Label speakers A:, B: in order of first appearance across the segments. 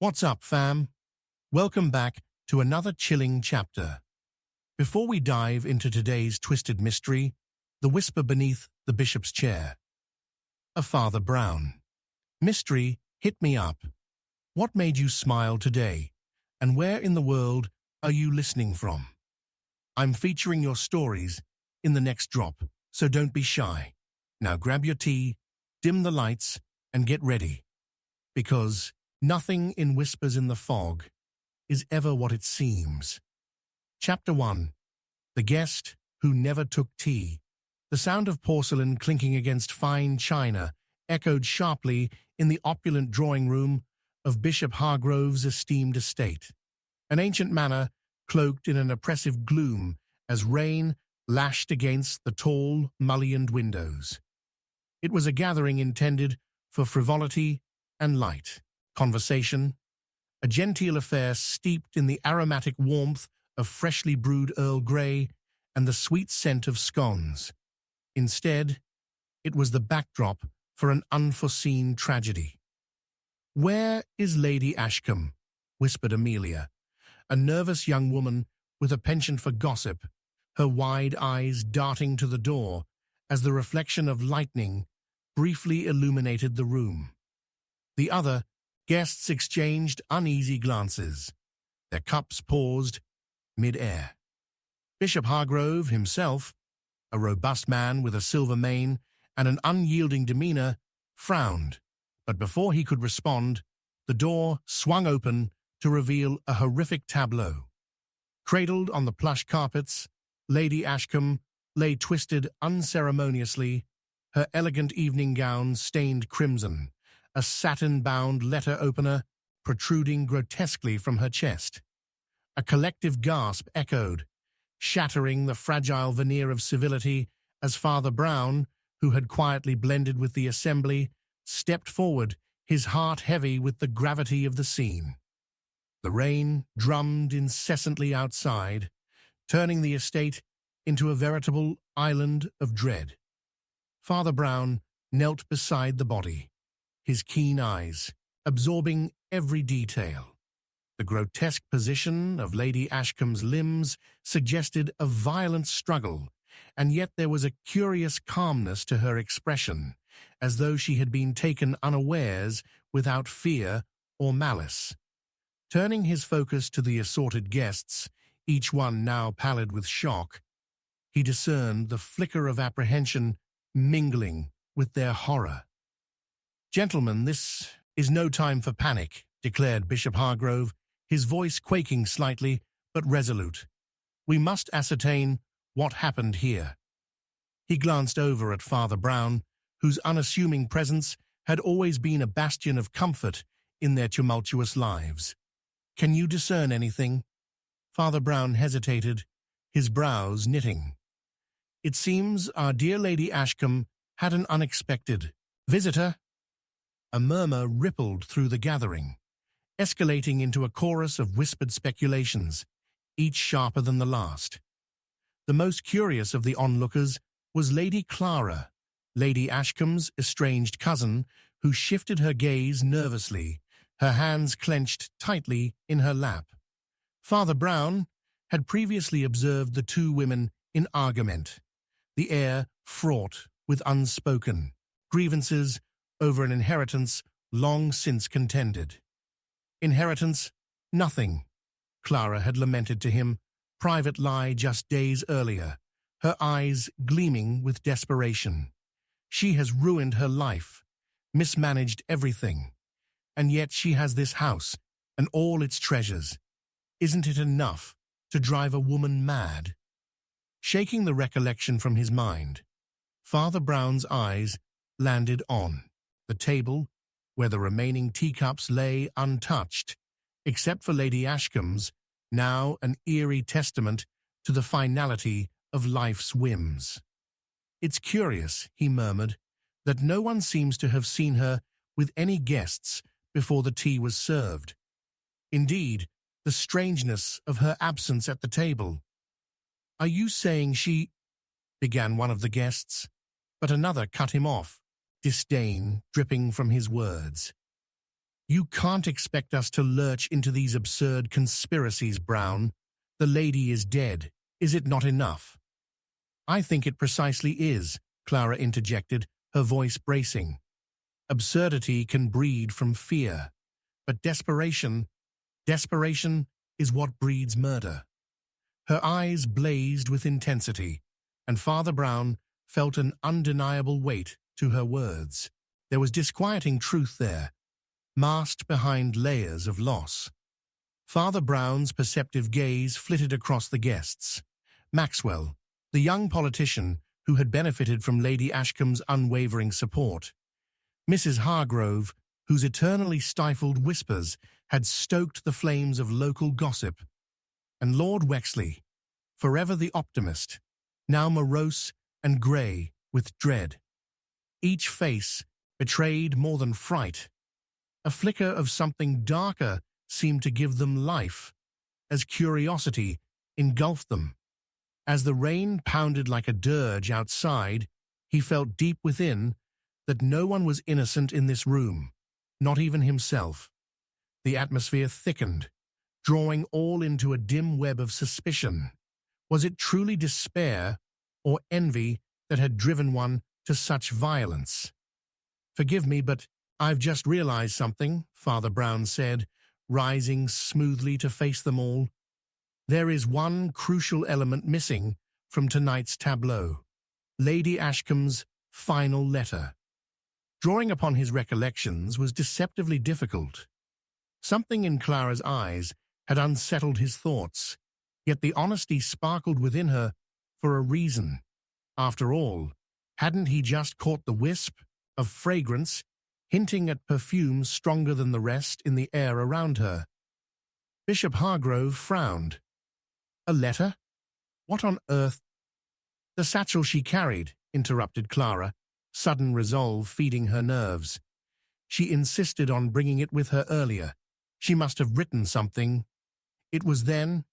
A: What's up, fam? Welcome back to another chilling chapter. Before we dive into today's twisted mystery, the whisper beneath the bishop's chair. A Father Brown. Mystery, hit me up. What made you smile today? And where in the world are you listening from? I'm featuring your stories in the next drop, so don't be shy. Now grab your tea, dim the lights, and get ready. Because nothing in Whispers in the Fog is ever what it seems. Chapter 1. The Guest Who Never Took Tea. The sound of porcelain clinking against fine china echoed sharply in the opulent drawing room of Bishop Hargrove's esteemed estate. An ancient manor cloaked in an oppressive gloom as rain lashed against the tall, mullioned windows. It was a gathering intended for frivolity and light conversation, a genteel affair steeped in the aromatic warmth of freshly brewed Earl Grey and the sweet scent of scones. Instead, it was the backdrop for an unforeseen tragedy. "Where is Lady Ashcombe?" whispered Amelia, a nervous young woman with a penchant for gossip, her wide eyes darting to the door as the reflection of lightning briefly illuminated the room. The other guests exchanged uneasy glances, their cups paused mid-air. Bishop Hargrove himself, a robust man with a silver mane and an unyielding demeanor, frowned, but before he could respond, the door swung open to reveal a horrific tableau. Cradled on the plush carpets, Lady Ashcombe lay twisted unceremoniously, her elegant evening gown stained crimson, a satin-bound letter opener protruding grotesquely from her chest. A collective gasp echoed, shattering the fragile veneer of civility as Father Brown, who had quietly blended with the assembly, stepped forward, his heart heavy with the gravity of the scene. The rain drummed incessantly outside, turning the estate into a veritable island of dread. Father Brown knelt beside the body, his keen eyes absorbing every detail. The grotesque position of Lady Ashcombe's limbs suggested a violent struggle, and yet there was a curious calmness to her expression, as though she had been taken unawares without fear or malice. Turning his focus to the assorted guests, each one now pallid with shock, he discerned the flicker of apprehension mingling with their horror. "Gentlemen, this is no time for panic," declared Bishop Hargrove, his voice quaking slightly but resolute. "We must ascertain what happened here." He glanced over at Father Brown, whose unassuming presence had always been a bastion of comfort in their tumultuous lives. "Can you discern anything?" Father Brown hesitated, his brows knitting. "It seems our dear Lady Ashcombe had an unexpected visitor." A murmur rippled through the gathering, escalating into a chorus of whispered speculations, each sharper than the last. The most curious of the onlookers was Lady Clara, Lady Ashcombe's estranged cousin, who shifted her gaze nervously, her hands clenched tightly in her lap. Father Brown had previously observed the two women in argument, the air fraught with unspoken grievances over an inheritance long since contended. "Inheritance? Nothing," Clara had lamented to him, private lie just days earlier, her eyes gleaming with desperation. "She has ruined her life, mismanaged everything, and yet she has this house and all its treasures. Isn't it enough to drive a woman mad?" Shaking the recollection from his mind, Father Brown's eyes landed on the table where the remaining teacups lay untouched, except for Lady Ashcombe's, now an eerie testament to the finality of life's whims. "It's curious," he murmured, "that no one seems to have seen her with any guests before the tea was served. Indeed, the strangeness of her absence at the table." "Are you saying she—" began one of the guests, but another cut him off, disdain dripping from his words. "You can't expect us to lurch into these absurd conspiracies, Brown. The lady is dead. Is it not enough?" "I think it precisely is," Clara interjected, her voice bracing. "Absurdity can breed from fear, but desperation is what breeds murder." Her eyes blazed with intensity, and Father Brown felt an undeniable weight to her words. There was disquieting truth there, masked behind layers of loss. Father Brown's perceptive gaze flitted across the guests. Maxwell, the young politician who had benefited from Lady Ashcombe's unwavering support. Mrs. Hargrove, whose eternally stifled whispers had stoked the flames of local gossip. And Lord Wexley, forever the optimist, now morose and grey with dread. Each face betrayed more than fright. A flicker of something darker seemed to give them life, as curiosity engulfed them. As the rain pounded like a dirge outside, he felt deep within that no one was innocent in this room, not even himself. The atmosphere thickened, drawing all into a dim web of suspicion. Was it truly despair or envy that had driven one to such violence? "Forgive me, but I've just realized something," Father Brown said, rising smoothly to face them all. "There is one crucial element missing from tonight's tableau. Lady Ashcombe's final letter." Drawing upon his recollections was deceptively difficult. Something in Clara's eyes had unsettled his thoughts, yet the honesty sparkled within her for a reason. After all, hadn't he just caught the wisp of fragrance hinting at perfume stronger than the rest in the air around her? Bishop Hargrove frowned. "A letter? What on earth—" "The satchel she carried," interrupted Clara, sudden resolve feeding her nerves. "She insisted on bringing it with her earlier. She must have written something." It was then,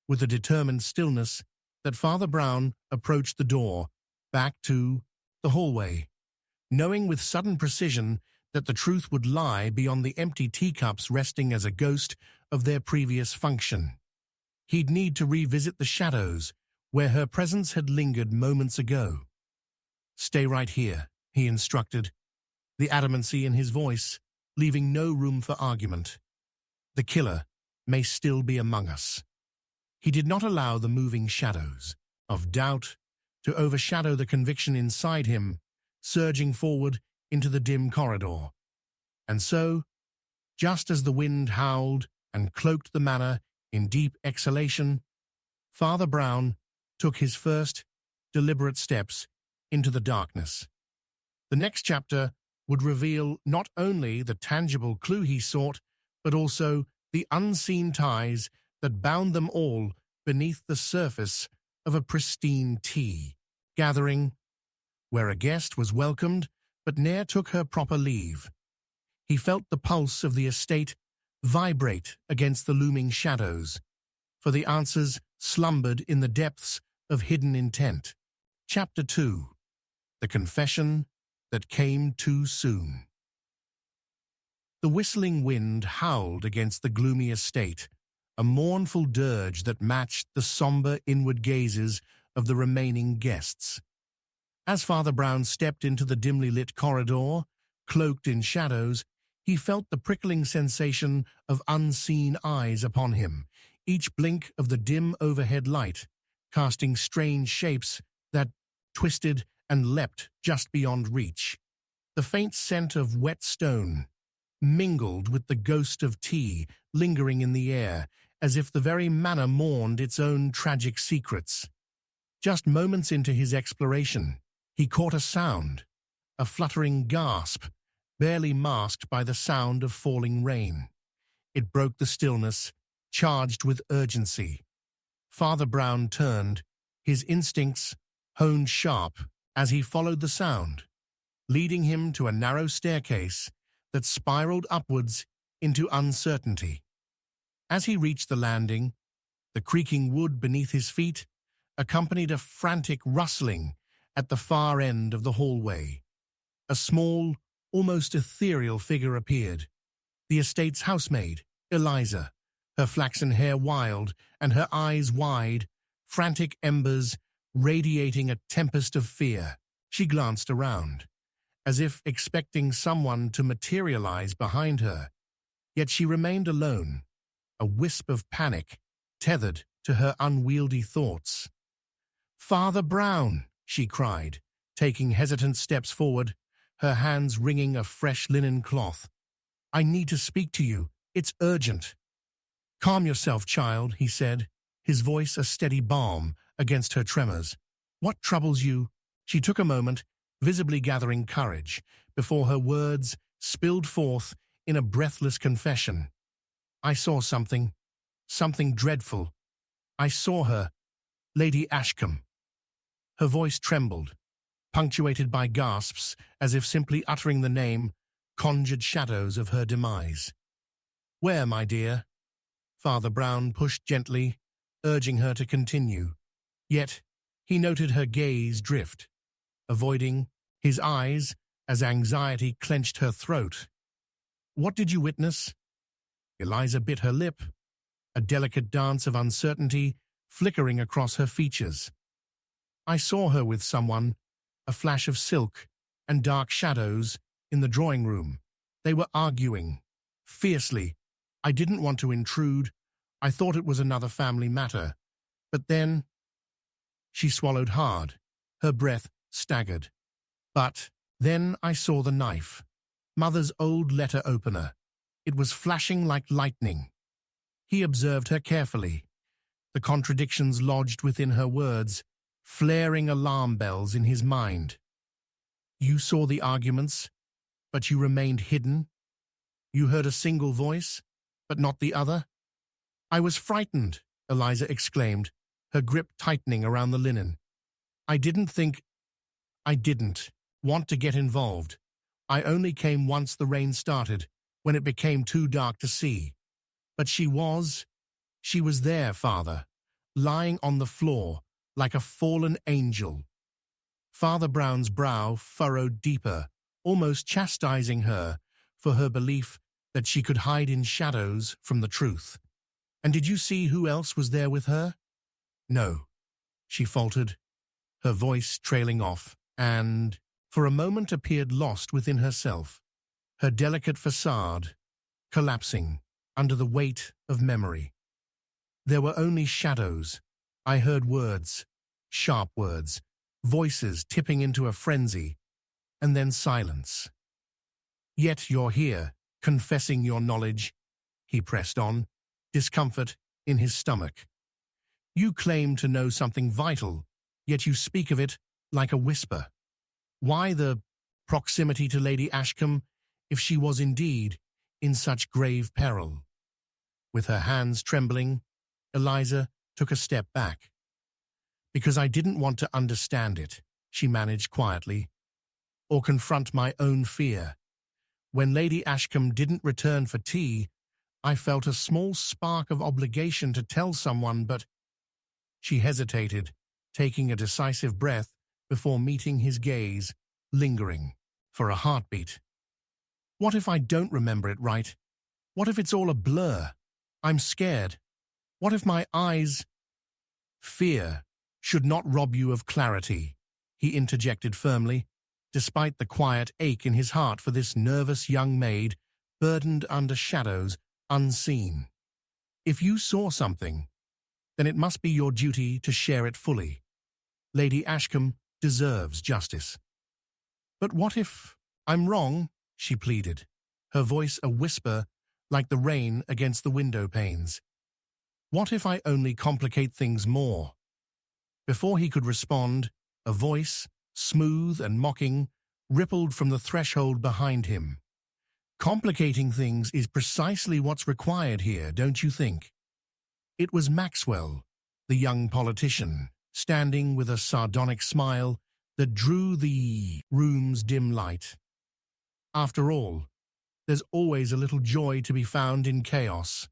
A: with a determined stillness, that Father Brown approached the door, back to the hallway, knowing with sudden precision that the truth would lie beyond the empty teacups resting as a ghost of their previous function. He'd need to revisit the shadows, where her presence had lingered moments ago. "Stay right here," he instructed, the adamancy in his voice leaving no room for argument. "The killer may still be among us." He did not allow the moving shadows of doubt to overshadow the conviction inside him, surging forward into the dim corridor. And so, just as the wind howled and cloaked the manor in deep exhalation, Father Brown took his first deliberate steps into the darkness. The next chapter would reveal not only the tangible clue he sought, but also the unseen ties that bound them all beneath the surface of a pristine tea gathering, where a guest was welcomed but ne'er took her proper leave. He felt the pulse of the estate vibrate against the looming shadows, for the answers slumbered in the depths of hidden intent. Chapter 2. The Confession That Came Too Soon. The whistling wind howled against the gloomy estate, a mournful dirge that matched the somber inward gazes of the remaining guests. As Father Brown stepped into the dimly lit corridor, cloaked in shadows, he felt the prickling sensation of unseen eyes upon him, each blink of the dim overhead light, casting strange shapes that twisted and leapt just beyond reach. The faint scent of wet stone mingled with the ghost of tea lingering in the air, as if the very manor mourned its own tragic secrets. Just moments into his exploration, he caught a sound, a fluttering gasp, barely masked by the sound of falling rain. It broke the stillness, charged with urgency. Father Brown turned, his instincts honed sharp as he followed the sound, leading him to a narrow staircase that spiraled upwards into uncertainty. As he reached the landing, the creaking wood beneath his feet accompanied a frantic rustling at the far end of the hallway. A small, almost ethereal figure appeared, The estate's housemaid, Eliza, her flaxen hair wild and her eyes wide, frantic embers radiating a tempest of fear. She glanced around, as if expecting someone to materialize behind her, yet she remained alone, a wisp of panic tethered to her unwieldy thoughts. "Father Brown," she cried, taking hesitant steps forward, her hands wringing a fresh linen cloth. "I need to speak to you. It's urgent." "Calm yourself, child," he said, his voice a steady balm against her tremors. "What troubles you?" She took a moment, visibly gathering courage, before her words spilled forth in a breathless confession. "I saw something dreadful. I saw her, Lady Ashcombe." Her voice trembled, punctuated by gasps, as if simply uttering the name conjured shadows of her demise. "Where, my dear?" Father Brown pushed gently, urging her to continue. Yet he noted her gaze drift, avoiding his eyes as anxiety clenched her throat. "What did you witness?" Eliza bit her lip, a delicate dance of uncertainty flickering across her features. "I saw her with someone, a flash of silk and dark shadows in the drawing room. They were arguing, fiercely. I didn't want to intrude. I thought it was another family matter. But then—" She swallowed hard, her breath staggered. "But then I saw the knife, Mother's old letter opener. It was flashing like lightning." He observed her carefully, the contradictions lodged within her words, flaring alarm bells in his mind. "You saw the arguments, but you remained hidden? You heard a single voice, but not the other?" "I was frightened," Eliza exclaimed, her grip tightening around the linen. I didn't want to get involved. I only came once the rain started, when it became too dark to see. But she was there, Father, lying on the floor like a fallen angel." Father Brown's brow furrowed deeper, almost chastising her for her belief that she could hide in shadows from the truth. "And did you see who else was there with her?" "No," she faltered, her voice trailing off, and for a moment appeared lost within herself, her delicate facade collapsing under the weight of memory. "There were only shadows. I heard words, sharp words, voices tipping into a frenzy, and then silence." "Yet you're here, confessing your knowledge," he pressed on, discomfort in his stomach. "You claim to know something vital, yet you speak of it like a whisper. Why the proximity to Lady Ashcombe if she was indeed in such grave peril?" With her hands trembling, Eliza took a step back. "Because I didn't want to understand it," she managed quietly, "or confront my own fear. When Lady Ashcombe didn't return for tea, I felt a small spark of obligation to tell someone, but—" She hesitated, taking a decisive breath before meeting his gaze, lingering for a heartbeat. "What if I don't remember it right? What if it's all a blur? I'm scared. What if my eyes—" "Fear should not rob you of clarity," he interjected firmly, despite the quiet ache in his heart for this nervous young maid burdened under shadows unseen. "If you saw something, then it must be your duty to share it fully. Lady Ashcombe deserves justice." "But what if I'm wrong?" she pleaded, her voice a whisper like the rain against the window panes. "What if I only complicate things more?" Before he could respond, a voice, smooth and mocking, rippled from the threshold behind him. "Complicating things is precisely what's required here, don't you think?" It was Maxwell, the young politician, standing with a sardonic smile that drew the room's dim light. After all, there's always a little joy to be found in chaos.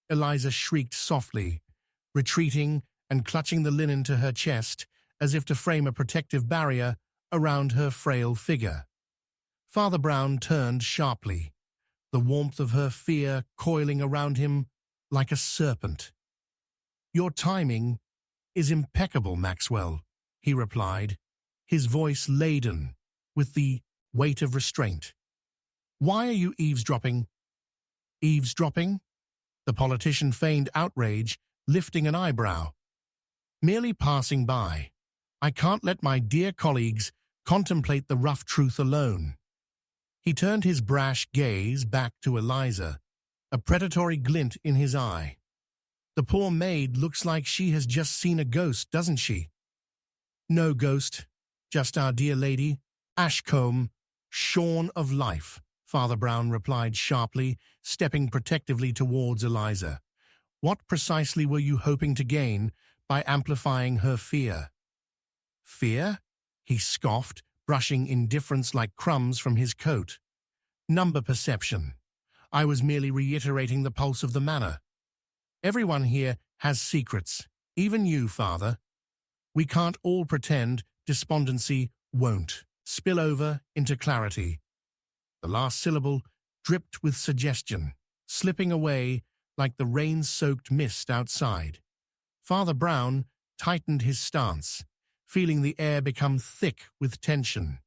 A: Eliza shrieked softly, retreating and clutching the linen to her chest as if to frame a protective barrier around her frail figure. Father Brown turned sharply, the warmth of her fear coiling around him like a serpent. "Your timing is impeccable, Maxwell," he replied, his voice laden with the weight of restraint. "Why are you eavesdropping?" "Eavesdropping?" The politician feigned outrage, lifting an eyebrow. "Merely passing by. I can't let my dear colleagues contemplate the rough truth alone." He turned his brash gaze back to Eliza, a predatory glint in his eye. "The poor maid looks like she has just seen a ghost, doesn't she?" "No ghost, just our dear lady, Ashcombe, shorn of life," Father Brown replied sharply, stepping protectively towards Eliza. "What precisely were you hoping to gain by amplifying her fear?" "Fear?" he scoffed, brushing indifference like crumbs from his coat. "Number perception. I was merely reiterating the pulse of the manor. Everyone here has secrets, even you, Father. We can't all pretend despondency won't spill over into clarity." The last syllable dripped with suggestion, slipping away like the rain-soaked mist outside. Father Brown tightened his stance, feeling the air become thick with tension.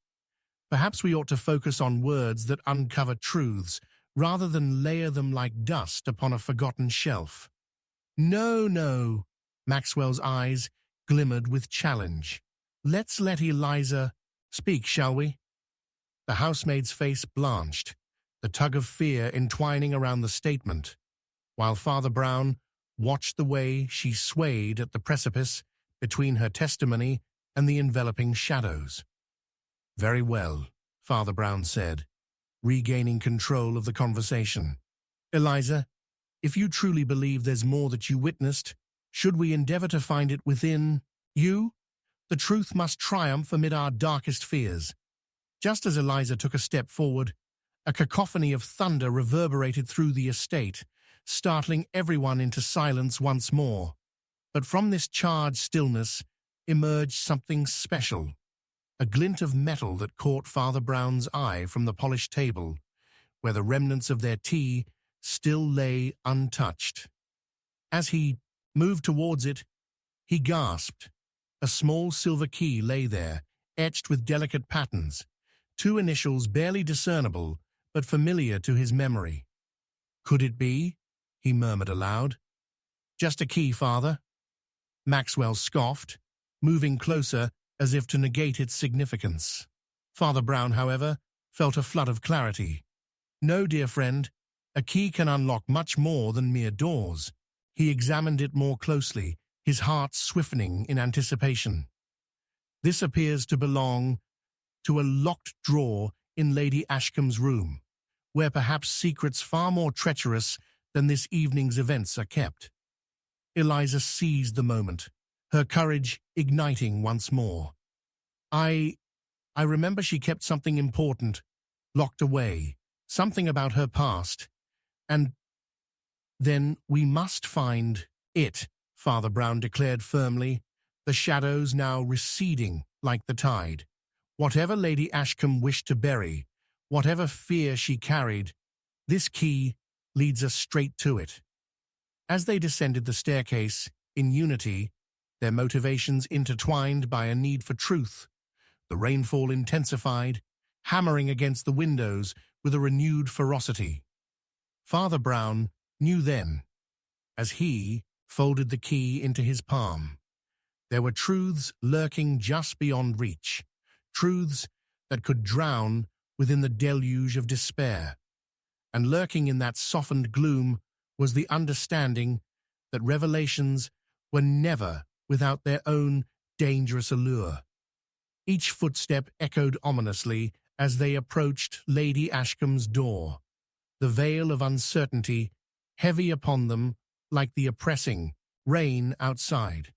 A: Perhaps we ought to focus on words that uncover truths, rather than layer them like dust upon a forgotten shelf. "No, no," Maxwell's eyes glimmered with challenge. "Let's let Eliza speak, shall we?" The housemaid's face blanched, the tug of fear entwining around the statement, while Father Brown watched the way she swayed at the precipice between her testimony and the enveloping shadows. "Very well," Father Brown said, regaining control of the conversation. "Eliza, if you truly believe there's more that you witnessed, should we endeavor to find it within you? The truth must triumph amid our darkest fears." Just as Eliza took a step forward, a cacophony of thunder reverberated through the estate, startling everyone into silence once more. But from this charged stillness emerged something special, a glint of metal that caught Father Brown's eye from the polished table, where the remnants of their tea still lay untouched. As he moved towards it, he gasped. A small silver key lay there, etched with delicate patterns, two initials barely discernible but familiar to his memory. "Could it be?" he murmured aloud. "Just a key, Father." Maxwell scoffed, moving closer as if to negate its significance. Father Brown, however, felt a flood of clarity. "No, dear friend, a key can unlock much more than mere doors." He examined it more closely, his heart swiftning in anticipation. "This appears to belong to a locked drawer in Lady Ashcombe's room, where perhaps secrets far more treacherous than this evening's events are kept." Eliza seized the moment, her courage igniting once more. I remember she kept something important locked away, something about her past, and then we must find it," Father Brown declared firmly, the shadows now receding like the tide. "Whatever Lady Ashcombe wished to bury, whatever fear she carried, this key leads us straight to it." As they descended the staircase, in unity, their motivations intertwined by a need for truth, the rainfall intensified, hammering against the windows with a renewed ferocity. Father Brown knew then, as he folded the key into his palm, there were truths lurking just beyond reach, truths that could drown within the deluge of despair. And lurking in that softened gloom was the understanding that revelations were never without their own dangerous allure. Each footstep echoed ominously as they approached Lady Ashcombe's door, the veil of uncertainty heavy upon them like the oppressing rain outside.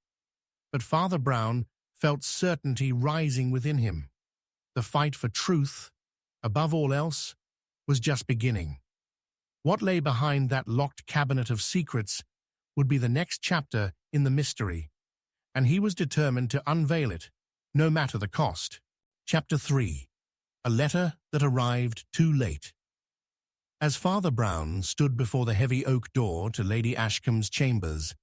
A: But Father Brown felt certainty rising within him. The fight for truth, above all else, was just beginning. What lay behind that locked cabinet of secrets would be the next chapter in the mystery, and he was determined to unveil it, no matter the cost. Chapter 3. A letter that arrived too late. As Father Brown stood before the heavy oak door to Lady Ashcombe's chambers,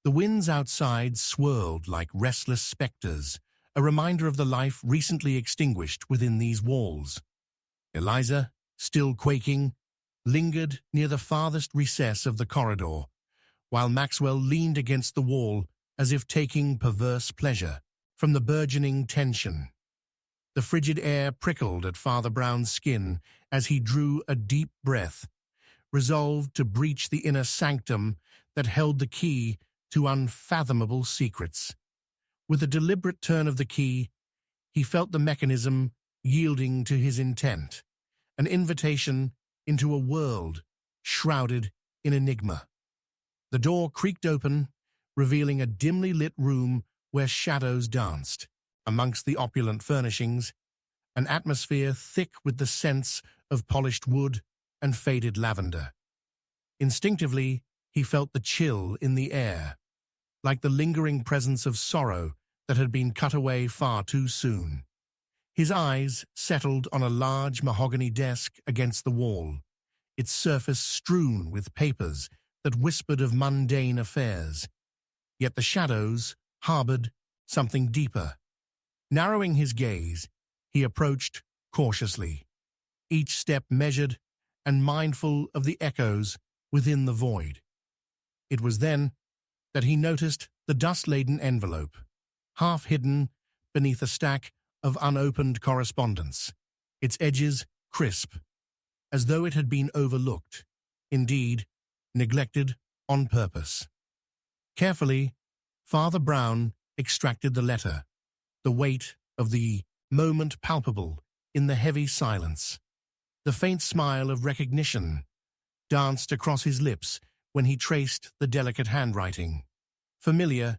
A: the winds outside swirled like restless spectres, a reminder of the life recently extinguished within these walls. Eliza, still quaking, lingered near the farthest recess of the corridor, while Maxwell leaned against the wall as if taking perverse pleasure from the burgeoning tension. The frigid air prickled at Father Brown's skin as he drew a deep breath, resolved to breach the inner sanctum that held the key to unfathomable secrets. With a deliberate turn of the key, he felt the mechanism yielding to his intent, an invitation into a world shrouded in enigma. The door creaked open, revealing a dimly lit room where shadows danced. Amongst the opulent furnishings, an atmosphere thick with the scents of polished wood and faded lavender. Instinctively, he felt the chill in the air, like the lingering presence of sorrow that had been cut away far too soon. His eyes settled on a large mahogany desk against the wall, its surface strewn with papers that whispered of mundane affairs. Yet the shadows harbored something deeper. Narrowing his gaze, he approached cautiously, each step measured and mindful of the echoes within the void. It was then that he noticed the dust-laden envelope, half hidden beneath a stack of unopened correspondence, its edges crisp, as though it had been overlooked, indeed, neglected on purpose. Carefully, Father Brown extracted the letter, the weight of the moment palpable in the heavy silence. The faint smile of recognition danced across his lips when he traced the delicate handwriting, familiar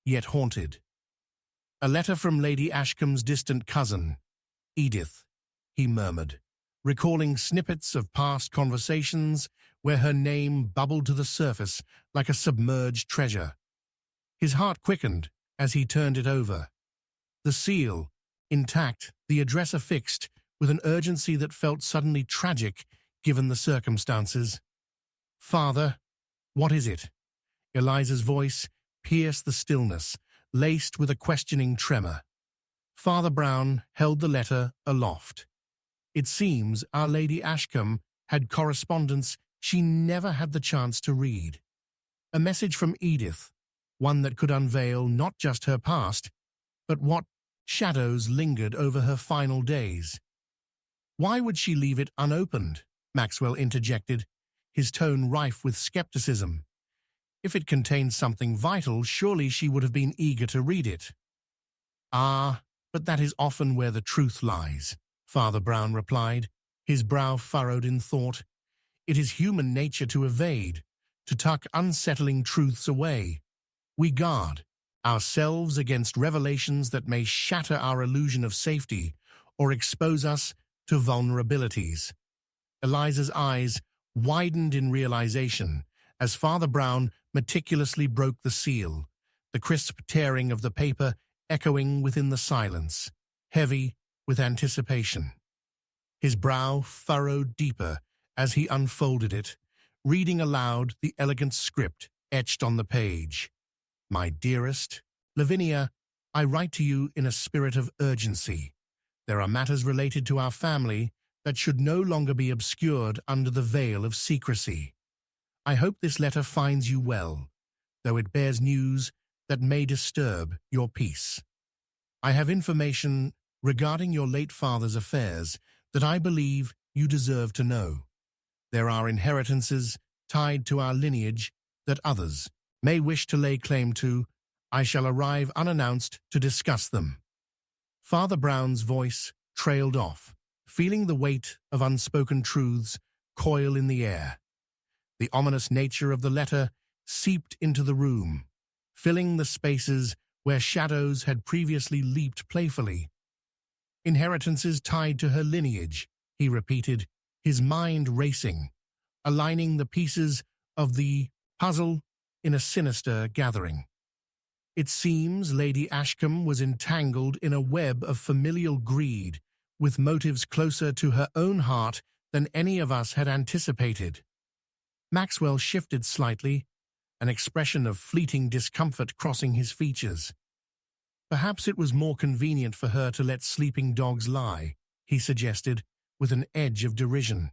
A: yet haunted. A letter from Lady Ashcombe's distant cousin, Edith, he murmured, recalling snippets of past conversations where her name bubbled to the surface like a submerged treasure. His heart quickened as he turned it over. The seal, intact, the address affixed, with an urgency that felt suddenly tragic given the circumstances. "Father, what is it?" Eliza's voice pierced the stillness, laced with a questioning tremor. Father Brown held the letter aloft. It seems Our Lady Ashcombe had correspondence she never had the chance to read. A message from Edith, one that could unveil not just her past, but what shadows lingered over her final days. "Why would she leave it unopened?" Maxwell interjected, his tone rife with skepticism. "If it contained something vital, surely she would have been eager to read it." "Ah, but that is often where the truth lies," Father Brown replied, his brow furrowed in thought. "It is human nature to evade, to tuck unsettling truths away. We guard ourselves against revelations that may shatter our illusion of safety or expose us to vulnerabilities." Eliza's eyes widened in realization as Father Brown meticulously broke the seal, the crisp tearing of the paper echoing within the silence, heavy with anticipation. His brow furrowed deeper as he unfolded it, reading aloud the elegant script etched on the page. "My dearest Lavinia, I write to you in a spirit of urgency. There are matters related to our family that should no longer be obscured under the veil of secrecy. I hope this letter finds you well, though it bears news that may disturb your peace. I have information regarding your late father's affairs that I believe you deserve to know. There are inheritances tied to our lineage that others may wish to lay claim to. I shall arrive unannounced to discuss them." Father Brown's voice trailed off, feeling the weight of unspoken truths coil in the air. The ominous nature of the letter seeped into the room, filling the spaces where shadows had previously leaped playfully. "Inheritances tied to her lineage," he repeated, his mind racing, aligning the pieces of the puzzle in a sinister gathering. It seems Lady Ashcombe was entangled in a web of familial greed, with motives closer to her own heart than any of us had anticipated. Maxwell shifted slightly, an expression of fleeting discomfort crossing his features. Perhaps it was more convenient for her to let sleeping dogs lie, he suggested, with an edge of derision.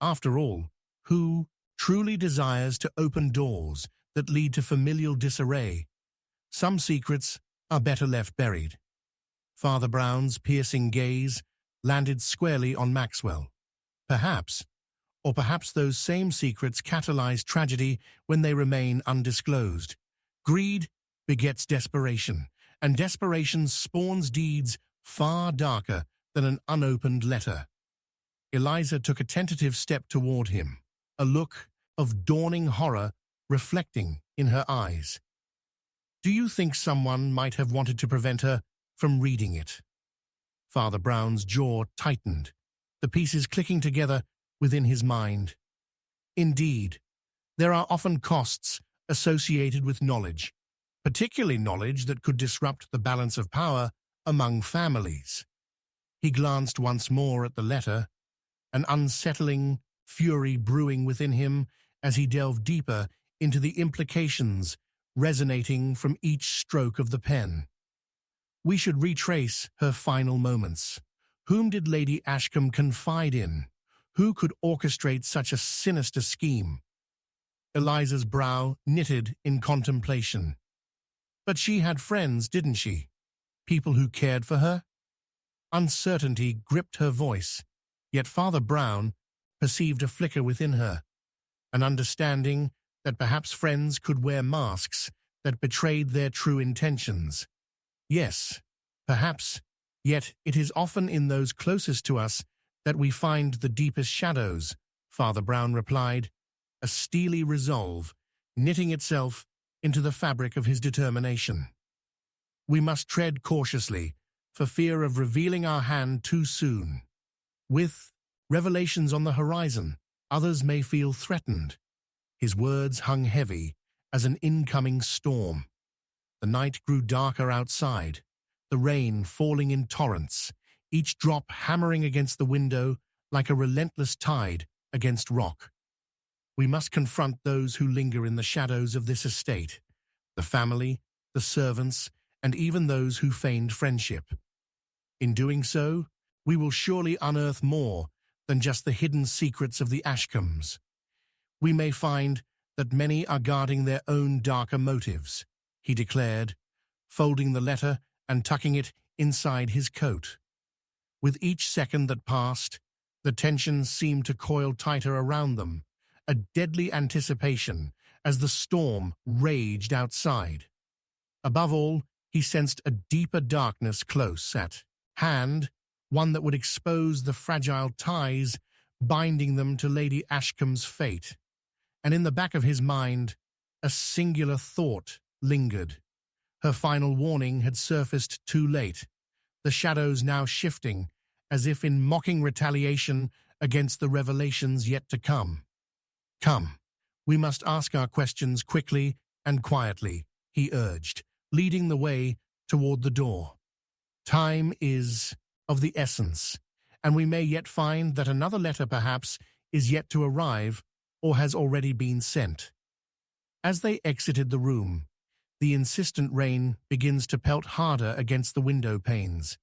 A: After all, who truly desires to open doors that lead to familial disarray? Some secrets are better left buried. Father Brown's piercing gaze landed squarely on Maxwell. Perhaps those same secrets catalyze tragedy when they remain undisclosed. Greed begets desperation, and desperation spawns deeds far darker than an unopened letter. Eliza took a tentative step toward him, a look of dawning horror reflecting in her eyes. Do you think someone might have wanted to prevent her from reading it? Father Brown's jaw tightened, the pieces clicking together within his mind. Indeed, there are often costs associated with knowledge, particularly knowledge that could disrupt the balance of power among families. He glanced once more at the letter, an unsettling fury brewing within him as he delved deeper into the implications resonating from each stroke of the pen. We should retrace her final moments. Whom did Lady Ashcombe confide in? Who could orchestrate such a sinister scheme? Eliza's brow knitted in contemplation. But she had friends, didn't she? People who cared for her? Uncertainty gripped her voice, yet Father Brown perceived a flicker within her, an understanding that perhaps friends could wear masks that betrayed their true intentions. Yes, perhaps, yet it is often in those closest to us that we find the deepest shadows, Father Brown replied, a steely resolve knitting itself into the fabric of his determination. We must tread cautiously, for fear of revealing our hand too soon. With revelations on the horizon, others may feel threatened. His words hung heavy as an incoming storm. The night grew darker outside, the rain falling in torrents, each drop hammering against the window like a relentless tide against rock. We must confront those who linger in the shadows of this estate, the family, the servants, and even those who feigned friendship. In doing so, we will surely unearth more than just the hidden secrets of the Ashcombes. We may find that many are guarding their own darker motives, he declared, folding the letter and tucking it inside his coat. With each second that passed, the tension seemed to coil tighter around them, a deadly anticipation as the storm raged outside. Above all, he sensed a deeper darkness close at hand, one that would expose the fragile ties binding them to Lady Ashcombe's fate. And in the back of his mind, a singular thought lingered. Her final warning had surfaced too late, the shadows now shifting, as if in mocking retaliation against the revelations yet to come. Come, we must ask our questions quickly and quietly, he urged, leading the way toward the door. Time is of the essence, and we may yet find that another letter perhaps is yet to arrive or has already been sent. As they exited the room, the insistent rain begins to pelt harder against the window panes.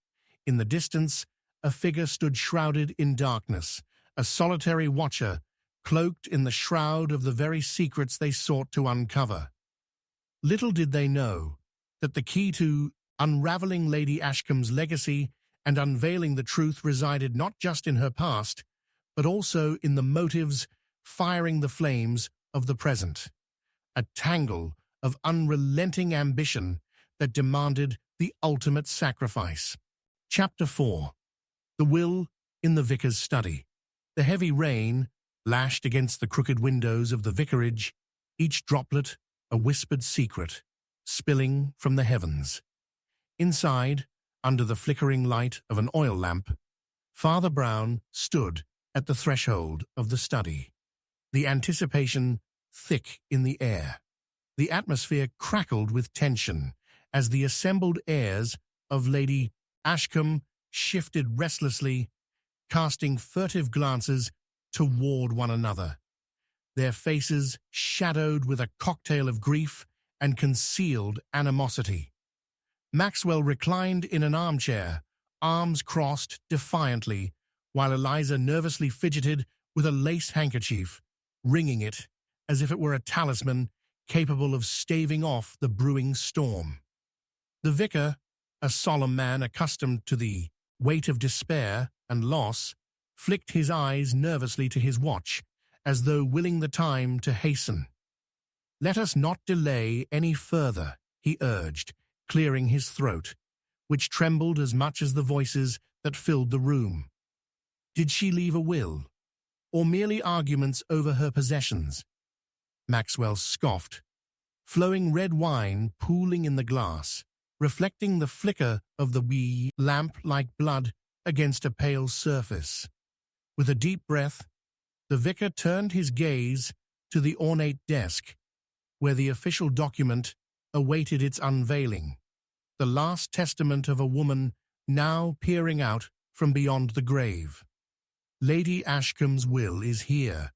A: In the distance, a figure stood shrouded in darkness, a solitary watcher, cloaked in the shroud of the very secrets they sought to uncover. Little did they know that the key to unraveling Lady Ashcombe's legacy and unveiling the truth resided not just in her past, but also in the motives firing the flames of the present. A tangle of unrelenting ambition that demanded the ultimate sacrifice. Chapter 4. The Will in the Vicar's Study. The heavy rain lashed against the crooked windows of the vicarage, each droplet a whispered secret, spilling from the heavens. Inside, under the flickering light of an oil lamp, Father Brown stood at the threshold of the study, the anticipation thick in the air. The atmosphere crackled with tension as the assembled heirs of Lady Ashcombe shifted restlessly, casting furtive glances toward one another, their faces shadowed with a cocktail of grief and concealed animosity. Maxwell reclined in an armchair, arms crossed defiantly, while Eliza nervously fidgeted with a lace handkerchief, wringing it as if it were a talisman capable of staving off the brewing storm. The vicar, a solemn man accustomed to the weight of despair and loss, flicked his eyes nervously to his watch, as though willing the time to hasten. "Let us not delay any further," he urged, clearing his throat, which trembled as much as the voices that filled the room. Did she leave a will, or merely arguments over her possessions? Maxwell scoffed, flowing red wine pooling in the glass, reflecting the flicker of the wee lamp like blood against a pale surface. With a deep breath, the vicar turned his gaze to the ornate desk, where the official document awaited its unveiling, the last testament of a woman now peering out from beyond the grave. Lady Ashcombe's will is here,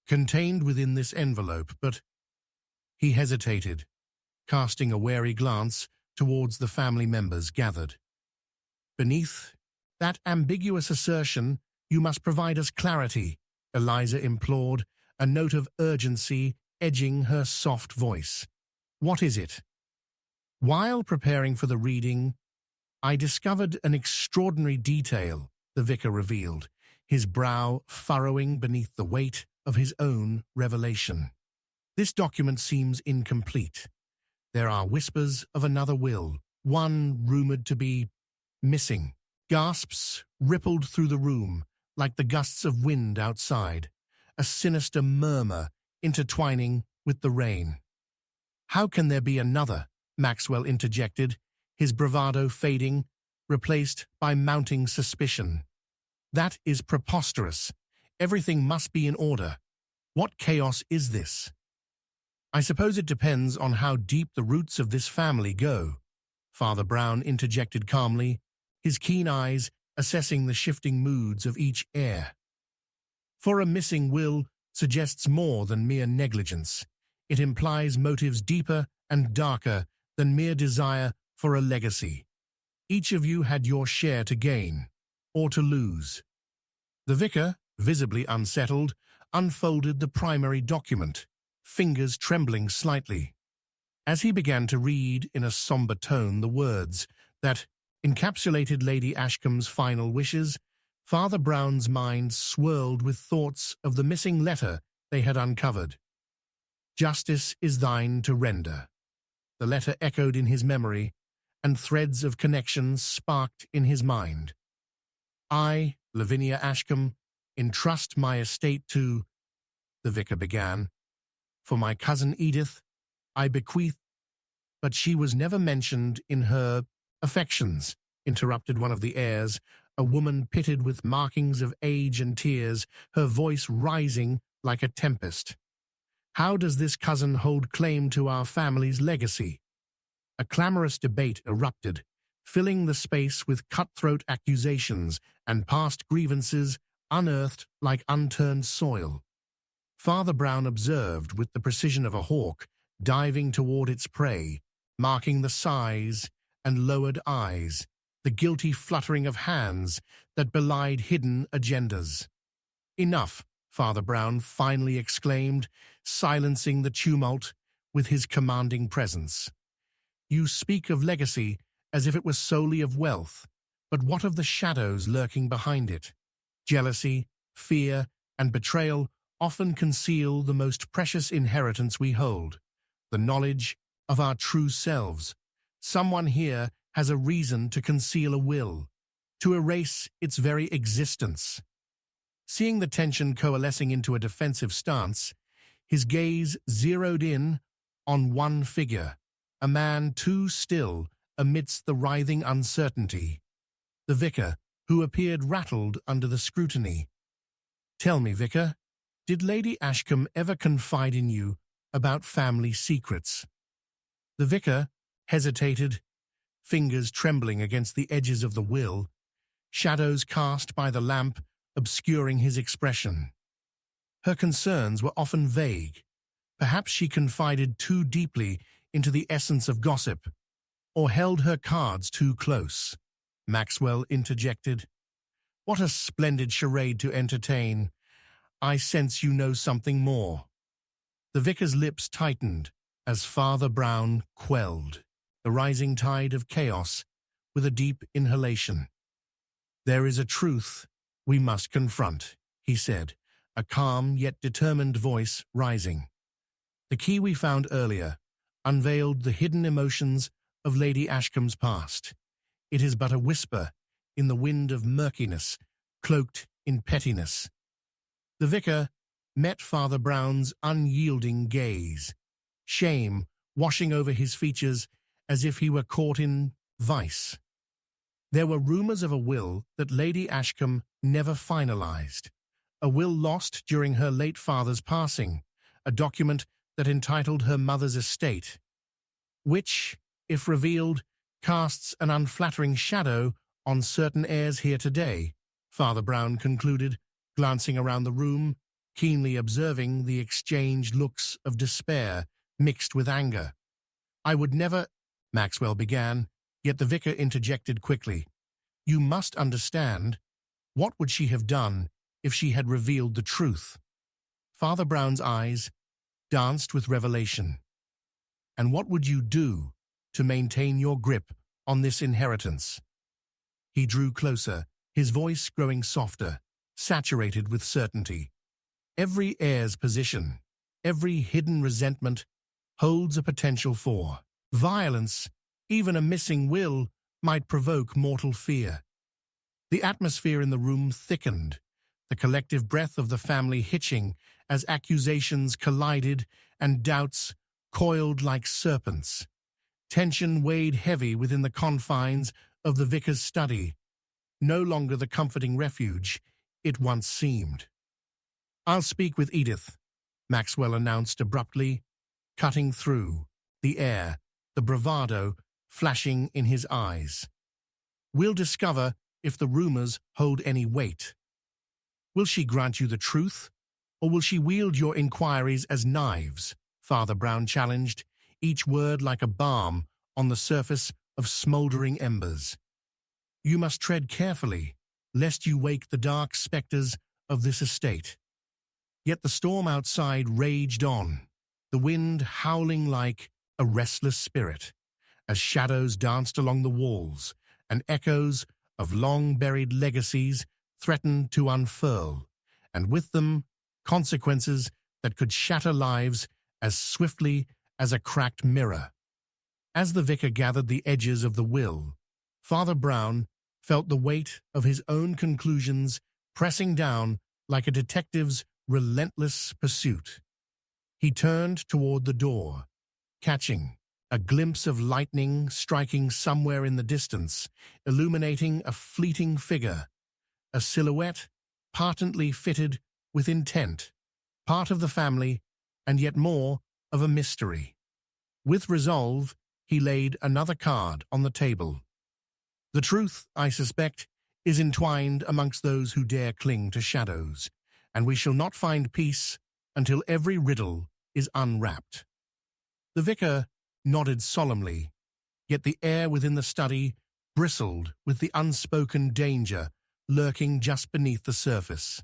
A: contained within this envelope, but he hesitated, casting a wary glance towards the family members gathered. Beneath that ambiguous assertion, you must provide us clarity, Eliza implored, a note of urgency edging her soft voice. What is it? While preparing for the reading, I discovered an extraordinary detail, the vicar revealed, his brow furrowing beneath the weight of his own revelation. This document seems incomplete. There are whispers of another will, one rumored to be missing. Gasps rippled through the room like the gusts of wind outside, a sinister murmur intertwining with the rain. How can there be another? Maxwell interjected, his bravado fading, replaced by mounting suspicion. That is preposterous. Everything must be in order. What chaos is this? I suppose it depends on how deep the roots of this family go, Father Brown interjected calmly, his keen eyes assessing the shifting moods of each heir. For a missing will suggests more than mere negligence. It implies motives deeper and darker than mere desire for a legacy. Each of you had your share to gain, or to lose. The vicar, visibly unsettled, unfolded the primary document, fingers trembling slightly. As he began to read in a somber tone the words that encapsulated Lady Ashcombe's final wishes, Father Brown's mind swirled with thoughts of the missing letter they had uncovered. Justice is thine to render. The letter echoed in his memory, and threads of connection sparked in his mind. I, Lavinia Ashcombe, entrust my estate to, the vicar began. For my cousin Edith, I bequeath, but she was never mentioned in her affections, interrupted one of the heirs, a woman pitted with markings of age and tears, her voice rising like a tempest. How does this cousin hold claim to our family's legacy? A clamorous debate erupted, filling the space with cutthroat accusations and past grievances unearthed like unturned soil. Father Brown observed with the precision of a hawk diving toward its prey, marking the size and lowered eyes, the guilty fluttering of hands that belied hidden agendas. Enough, Father Brown finally exclaimed, silencing the tumult with his commanding presence. You speak of legacy as if it was solely of wealth, but what of the shadows lurking behind it? Jealousy, fear, and betrayal often conceal the most precious inheritance we hold, the knowledge of our true selves. Someone here has a reason to conceal a will, to erase its very existence. Seeing the tension coalescing into a defensive stance, his gaze zeroed in on one figure, a man too still amidst the writhing uncertainty. The vicar, who appeared rattled under the scrutiny. Tell me, vicar, did Lady Ashcombe ever confide in you about family secrets? The vicar hesitated, fingers trembling against the edges of the will. shadows cast by the lamp obscuring his expression. Her concerns were often vague. Perhaps she confided too deeply into the essence of gossip, or held her cards too close. Maxwell interjected. What a splendid charade to entertain. I sense you know something more. The vicar's lips tightened as Father Brown quelled the rising tide of chaos with a deep inhalation. There is a truth we must confront, he said, a calm yet determined voice rising. The key we found earlier unveiled the hidden emotions of Lady Ashcombe's past. It is but a whisper in the wind of murkiness, cloaked in pettiness. The vicar met Father Brown's unyielding gaze, shame washing over his features as if he were caught in vice. There were rumors of a will that Lady Ashcombe never finalized, a will lost during her late father's passing, a document that entitled her mother's estate, which, if revealed, casts an unflattering shadow on certain heirs here today, Father Brown concluded, glancing around the room, keenly observing the exchanged looks of despair mixed with anger. I would never, Maxwell began, yet the vicar interjected quickly. You must understand, what would she have done if she had revealed the truth? Father Brown's eyes danced with revelation. And what would you do to maintain your grip on this inheritance? He drew closer, his voice growing softer, saturated with certainty. Every heir's position, every hidden resentment, holds a potential for violence. Even a missing will might provoke mortal fear. The atmosphere in the room thickened, the collective breath of the family hitching as accusations collided and doubts coiled like serpents. Tension weighed heavy within the confines of the vicar's study, no longer the comforting refuge it once seemed. I'll speak with Edith, Maxwell announced abruptly, cutting through the air, the bravado flashing in his eyes. We'll discover if the rumors hold any weight. Will she grant you the truth, or will she wield your inquiries as knives? Father Brown challenged, each word like a balm on the surface of smoldering embers. You must tread carefully, lest you wake the dark spectres of this estate. Yet the storm outside raged on, the wind howling like a restless spirit, as shadows danced along the walls, and echoes of long-buried legacies threatened to unfurl, and with them consequences that could shatter lives as swiftly as a cracked mirror. As the vicar gathered the edges of the will, Father Brown felt the weight of his own conclusions pressing down like a detective's relentless pursuit. He turned toward the door, catching a glimpse of lightning striking somewhere in the distance, illuminating a fleeting figure, a silhouette patently fitted with intent, part of the family, and yet more of a mystery. With resolve, he laid another card on the table. The truth, I suspect, is entwined amongst those who dare cling to shadows, and we shall not find peace until every riddle is unwrapped. The vicar nodded solemnly, yet the air within the study bristled with the unspoken danger lurking just beneath the surface.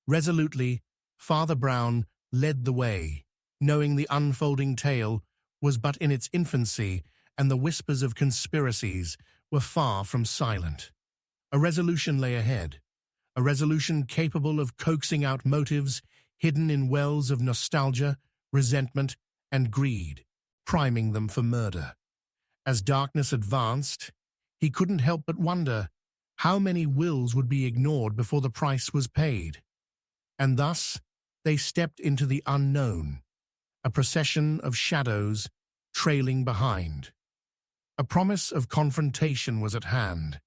A: Resolutely, Father Brown led the way, knowing the unfolding tale was but in its infancy and the whispers of conspiracies were far from silent. A resolution lay ahead, a resolution capable of coaxing out motives hidden in wells of nostalgia, resentment, and greed, priming them for murder. As darkness advanced, he couldn't help but wonder how many wills would be ignored before the price was paid. And thus, they stepped into the unknown, a procession of shadows trailing behind. A promise of confrontation was at hand,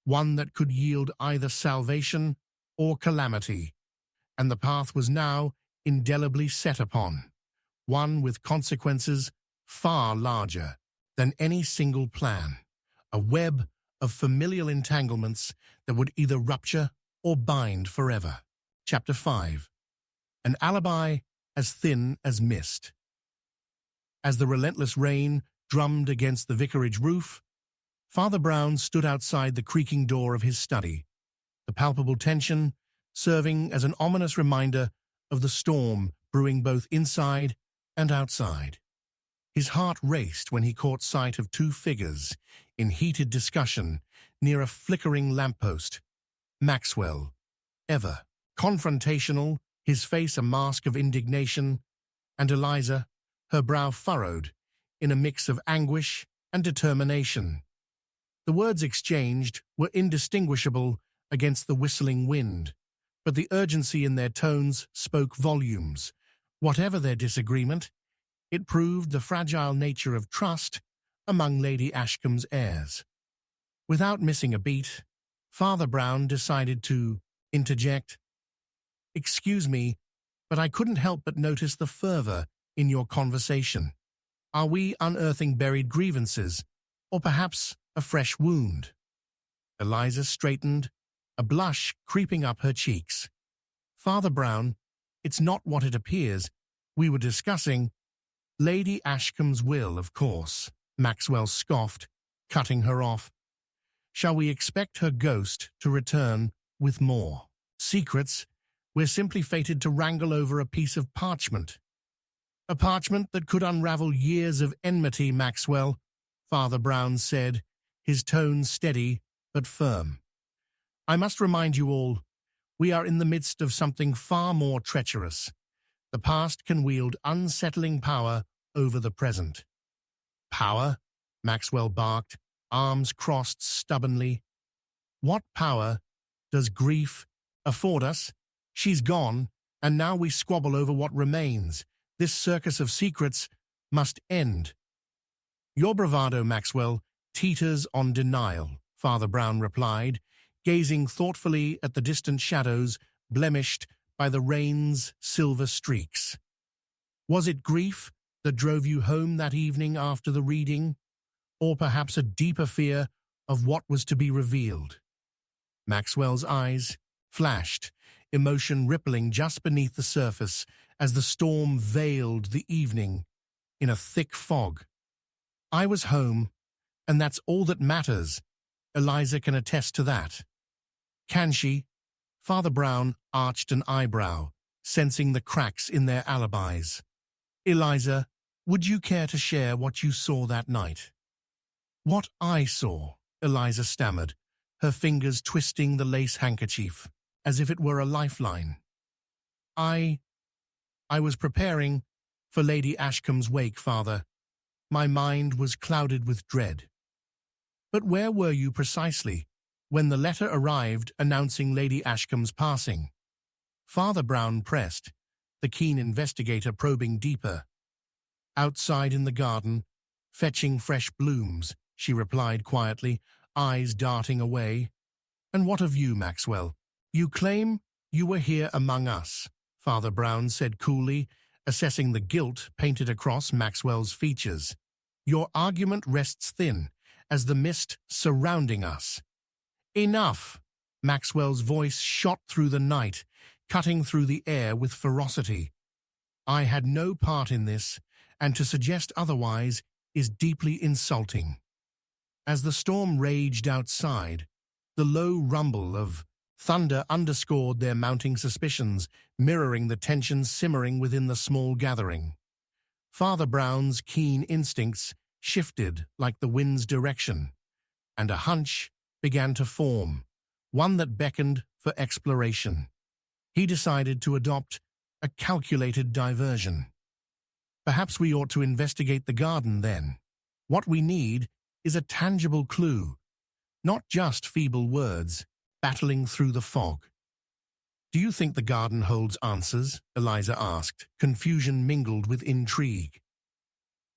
A: one that could yield either salvation or calamity, and the path was now indelibly set upon, one with consequences far larger than any single plan, a web of familial entanglements that would either rupture or bind forever. Chapter 5. An alibi as thin as mist. As the relentless rain drummed against the vicarage roof, Father Brown stood outside the creaking door of his study, the palpable tension serving as an ominous reminder of the storm brewing both inside and outside. His heart raced when he caught sight of two figures in heated discussion near a flickering lamppost. Maxwell, ever confrontational, his face a mask of indignation, and Eliza, her brow furrowed in a mix of anguish and determination. The words exchanged were indistinguishable against the whistling wind, but the urgency in their tones spoke volumes. Whatever their disagreement, it proved the fragile nature of trust among Lady Ashcombe's heirs. Without missing a beat, Father Brown decided to interject. "Excuse me, but I couldn't help but notice the fervor in your conversation. Are we unearthing buried grievances, or perhaps a fresh wound?" Eliza straightened, a blush creeping up her cheeks. "Father Brown, it's not what it appears. We were discussing—" "Lady Ashcombe's will, of course," Maxwell scoffed, cutting her off. "Shall we expect her ghost to return with more secrets? We're simply fated to wrangle over a piece of parchment." "A parchment that could unravel years of enmity, Maxwell," Father Brown said, his tone steady but firm. "I must remind you all, we are in the midst of something far more treacherous. The past can wield unsettling power over the present." "Power?" Maxwell barked, arms crossed stubbornly. "What power does grief afford us? She's gone, and now we squabble over what remains. This circus of secrets must end." "Your bravado, Maxwell, teeters on denial," Father Brown replied, gazing thoughtfully at the distant shadows blemished by the rain's silver streaks. "Was it grief that drove you home that evening after the reading, or perhaps a deeper fear of what was to be revealed?" Maxwell's eyes flashed, emotion rippling just beneath the surface as the storm veiled the evening in a thick fog. "I was home, and that's all that matters. Eliza can attest to that." "Can she?" Father Brown arched an eyebrow, sensing the cracks in their alibis. "Eliza, would you care to share what you saw that night?" "What I saw," Eliza stammered, her fingers twisting the lace handkerchief as if it were a lifeline. I was preparing for Lady Ashcombe's wake, Father. My mind was clouded with dread." "But where were you precisely when the letter arrived announcing Lady Ashcombe's passing?" Father Brown pressed, the keen investigator probing deeper. "Outside in the garden, fetching fresh blooms," she replied quietly, eyes darting away. "And what of you, Maxwell? You claim you were here among us," Father Brown said coolly, assessing the guilt painted across Maxwell's features. "Your argument rests thin as the mist surrounding us." "Enough!" Maxwell's voice shot through the night, cutting through the air with ferocity. "I had no part in this, and to suggest otherwise is deeply insulting." As the storm raged outside, the low rumble of thunder underscored their mounting suspicions, mirroring the tension simmering within the small gathering. Father Brown's keen instincts shifted like the wind's direction, and a hunch began to form, one that beckoned for exploration. He decided to adopt a calculated diversion. "Perhaps we ought to investigate the garden then. What we need is a tangible clue, not just feeble words battling through the fog." "Do you think the garden holds answers?" Eliza asked, confusion mingled with intrigue.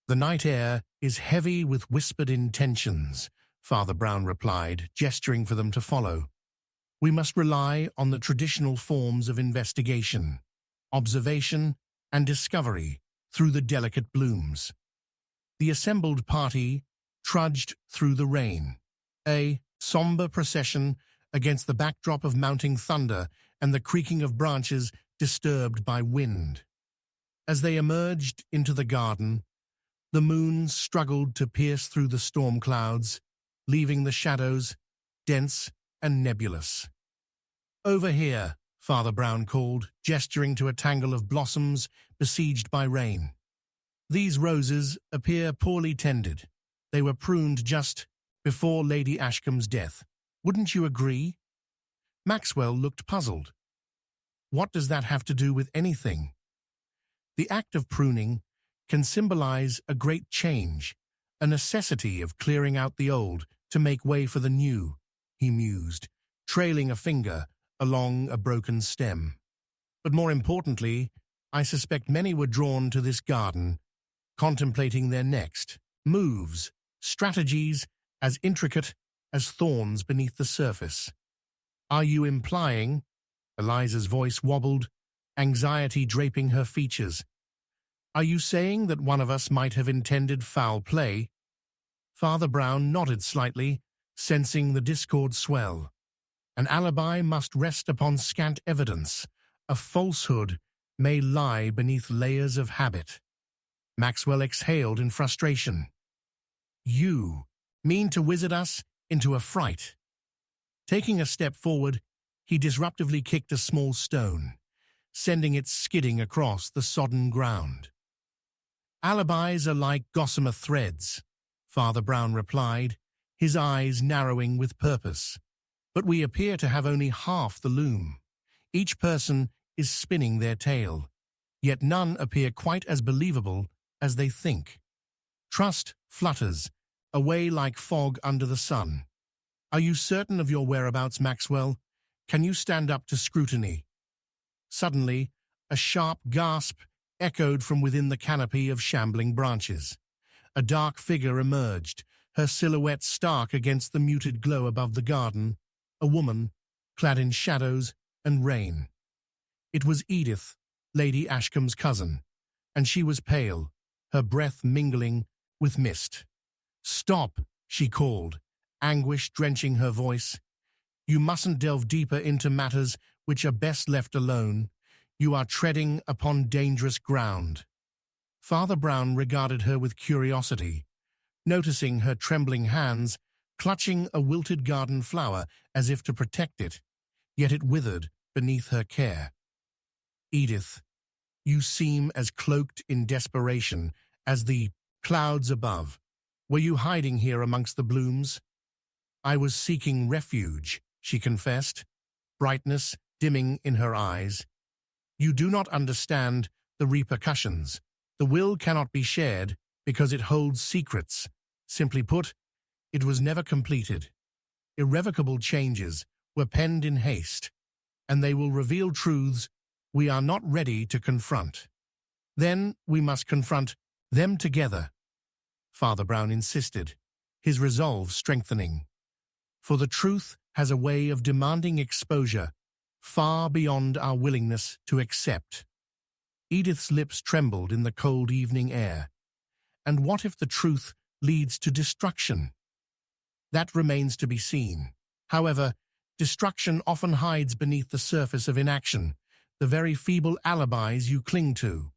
A: "The night air is heavy with whispered intentions," Father Brown replied, gesturing for them to follow. "We must rely on the traditional forms of investigation, observation, and discovery through the delicate blooms." The assembled party trudged through the rain, a somber procession against the backdrop of mounting thunder and the creaking of branches disturbed by wind. As they emerged into the garden, the moon struggled to pierce through the storm clouds, leaving the shadows dense and nebulous. "Over here," Father Brown called, gesturing to a tangle of blossoms besieged by rain. "These roses appear poorly tended. They were pruned just before Lady Ashcombe's death. Wouldn't you agree?" Maxwell looked puzzled. "What does that have to do with anything?" "The act of pruning can symbolize a great change, a necessity of clearing out the old to make way for the new," he mused, trailing a finger along a broken stem. "But more importantly, I suspect many were drawn to this garden, contemplating their next moves, strategies as intricate as thorns beneath the surface. Are you implying—" Eliza's voice wobbled, anxiety draping her features. "Are you saying that one of us might have intended foul play?" Father Brown nodded slightly, sensing the discord swell. "An alibi must rest upon scant evidence. A falsehood may lie beneath layers of habit." Maxwell exhaled in frustration. "You mean to wizard us into a fright?" Taking a step forward, he disruptively kicked a small stone, sending it skidding across the sodden ground. "Alibis are like gossamer threads," Father Brown replied, his eyes narrowing with purpose. "But we appear to have only half the loom. Each person is spinning their tale, yet none appear quite as believable as they think. Trust flutters away like fog under the sun. Are you certain of your whereabouts, Maxwell? Can you stand up to scrutiny?" Suddenly, a sharp gasp echoed from within the canopy of shambling branches. A dark figure emerged, her silhouette stark against the muted glow above the garden, a woman, clad in shadows and rain. It was Edith, Lady Ashcombe's cousin, and she was pale, her breath mingling with mist. "Stop," she called, anguish drenching her voice. "You mustn't delve deeper into matters which are best left alone. You are treading upon dangerous ground." Father Brown regarded her with curiosity, noticing her trembling hands clutching a wilted garden flower as if to protect it, yet it withered beneath her care. "Edith, you seem as cloaked in desperation as the clouds above. Were you hiding here amongst the blooms?" "I was seeking refuge," she confessed, brightness dimming in her eyes. "You do not understand the repercussions. The will cannot be shared because it holds secrets. Simply put, it was never completed. Irrevocable changes were penned in haste, and they will reveal truths we are not ready to confront. Then we must confront them together," Father Brown insisted, his resolve strengthening. "For the truth has a way of demanding exposure far beyond our willingness to accept." Edith's lips trembled in the cold evening air. "And what if the truth leads to destruction?" "That remains to be seen. However, destruction often hides beneath the surface of inaction, the very feeble alibis you cling to."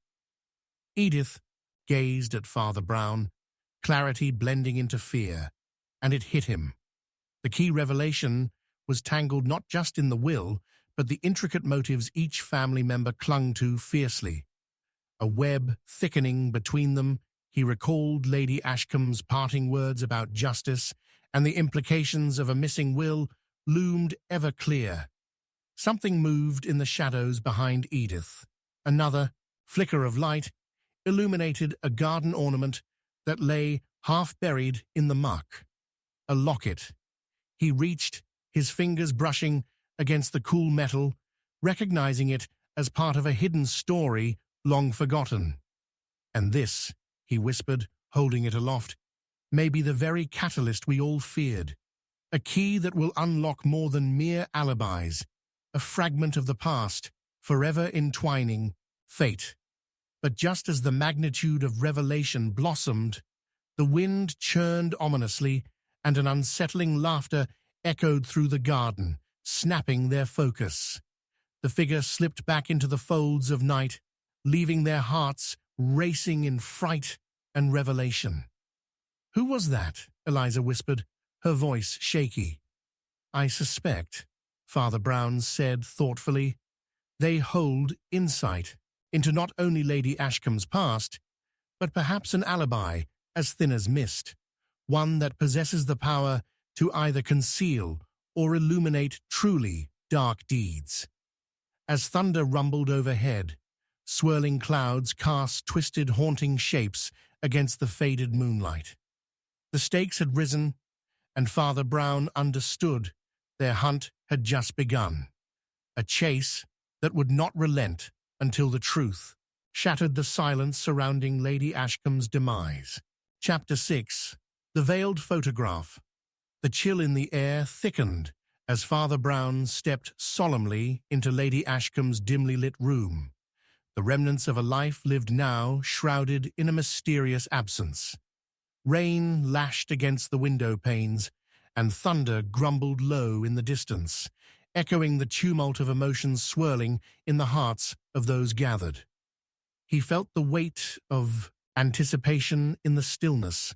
A: Edith gazed at Father Brown, clarity blending into fear, and it hit him. The key revelation was tangled not just in the will, but the intricate motives each family member clung to fiercely. A web thickening between them, he recalled Lady Ashcombe's parting words about justice, and the implications of a missing will loomed ever clear. Something moved in the shadows behind Edith. Another flicker of light illuminated a garden ornament that lay half-buried in the muck. A locket. He reached, his fingers brushing against the cool metal, recognizing it as part of a hidden story long forgotten. "And this," he whispered, holding it aloft, "may be the very catalyst we all feared. A key that will unlock more than mere alibis, a fragment of the past, forever entwining fate." But just as the magnitude of revelation blossomed, the wind churned ominously, and an unsettling laughter echoed through the garden, snapping their focus. The figure slipped back into the folds of night, leaving their hearts racing in fright and revelation. "Who was that?" Eliza whispered, her voice shaky. "I suspect," Father Brown said thoughtfully, "they hold insight into not only Lady Ashcombe's past, but perhaps an alibi as thin as mist, one that possesses the power to either conceal or illuminate truly dark deeds." As thunder rumbled overhead, swirling clouds cast twisted, haunting shapes against the faded moonlight. The stakes had risen, and Father Brown understood their hunt had just begun, a chase that would not relent until the truth shattered the silence surrounding Lady Ashcombe's demise. Chapter 6. The Veiled Photograph. The chill in the air thickened as Father Brown stepped solemnly into Lady Ashcombe's dimly lit room, the remnants of a life lived now shrouded in a mysterious absence. Rain lashed against the window panes, and thunder grumbled low in the distance, echoing the tumult of emotions swirling in the hearts of those gathered. He felt the weight of anticipation in the stillness,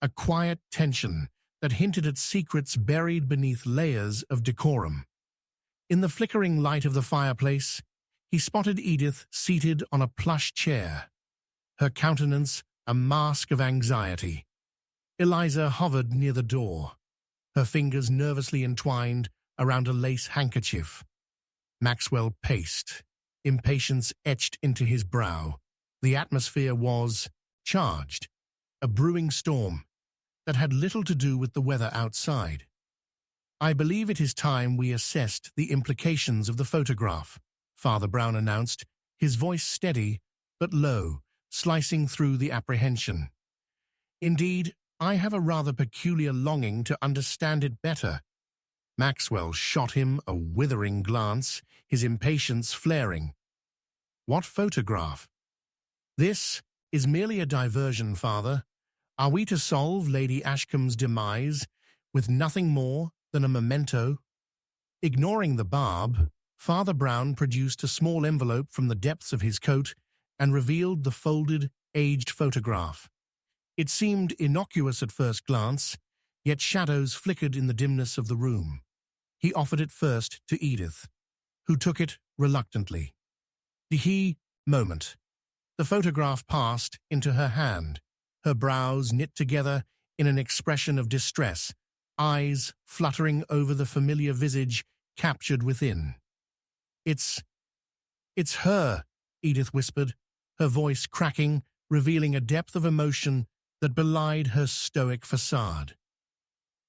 A: a quiet tension that hinted at secrets buried beneath layers of decorum. In the flickering light of the fireplace, he spotted Edith seated on a plush chair, her countenance a mask of anxiety. Eliza hovered near the door, her fingers nervously entwined around a lace handkerchief. Maxwell paced, impatience etched into his brow. The atmosphere was charged, a brewing storm that had little to do with the weather outside. "I believe it is time we assessed the implications of the photograph," Father Brown announced, his voice steady but low, slicing through the apprehension. "Indeed, I have a rather peculiar longing to understand it better." Maxwell shot him a withering glance, his impatience flaring. "What photograph?" "This is merely a diversion, Father. Are we to solve Lady Ashcombe's demise with nothing more than a memento?" Ignoring the barb, Father Brown produced a small envelope from the depths of his coat and revealed the folded, aged photograph. It seemed innocuous at first glance, yet shadows flickered in the dimness of the room. He offered it first to Edith, who took it reluctantly. Moment. The photograph passed into her hand, her brows knit together in an expression of distress, eyes fluttering over the familiar visage captured within. It's her," Edith whispered, her voice cracking, revealing a depth of emotion that belied her stoic facade.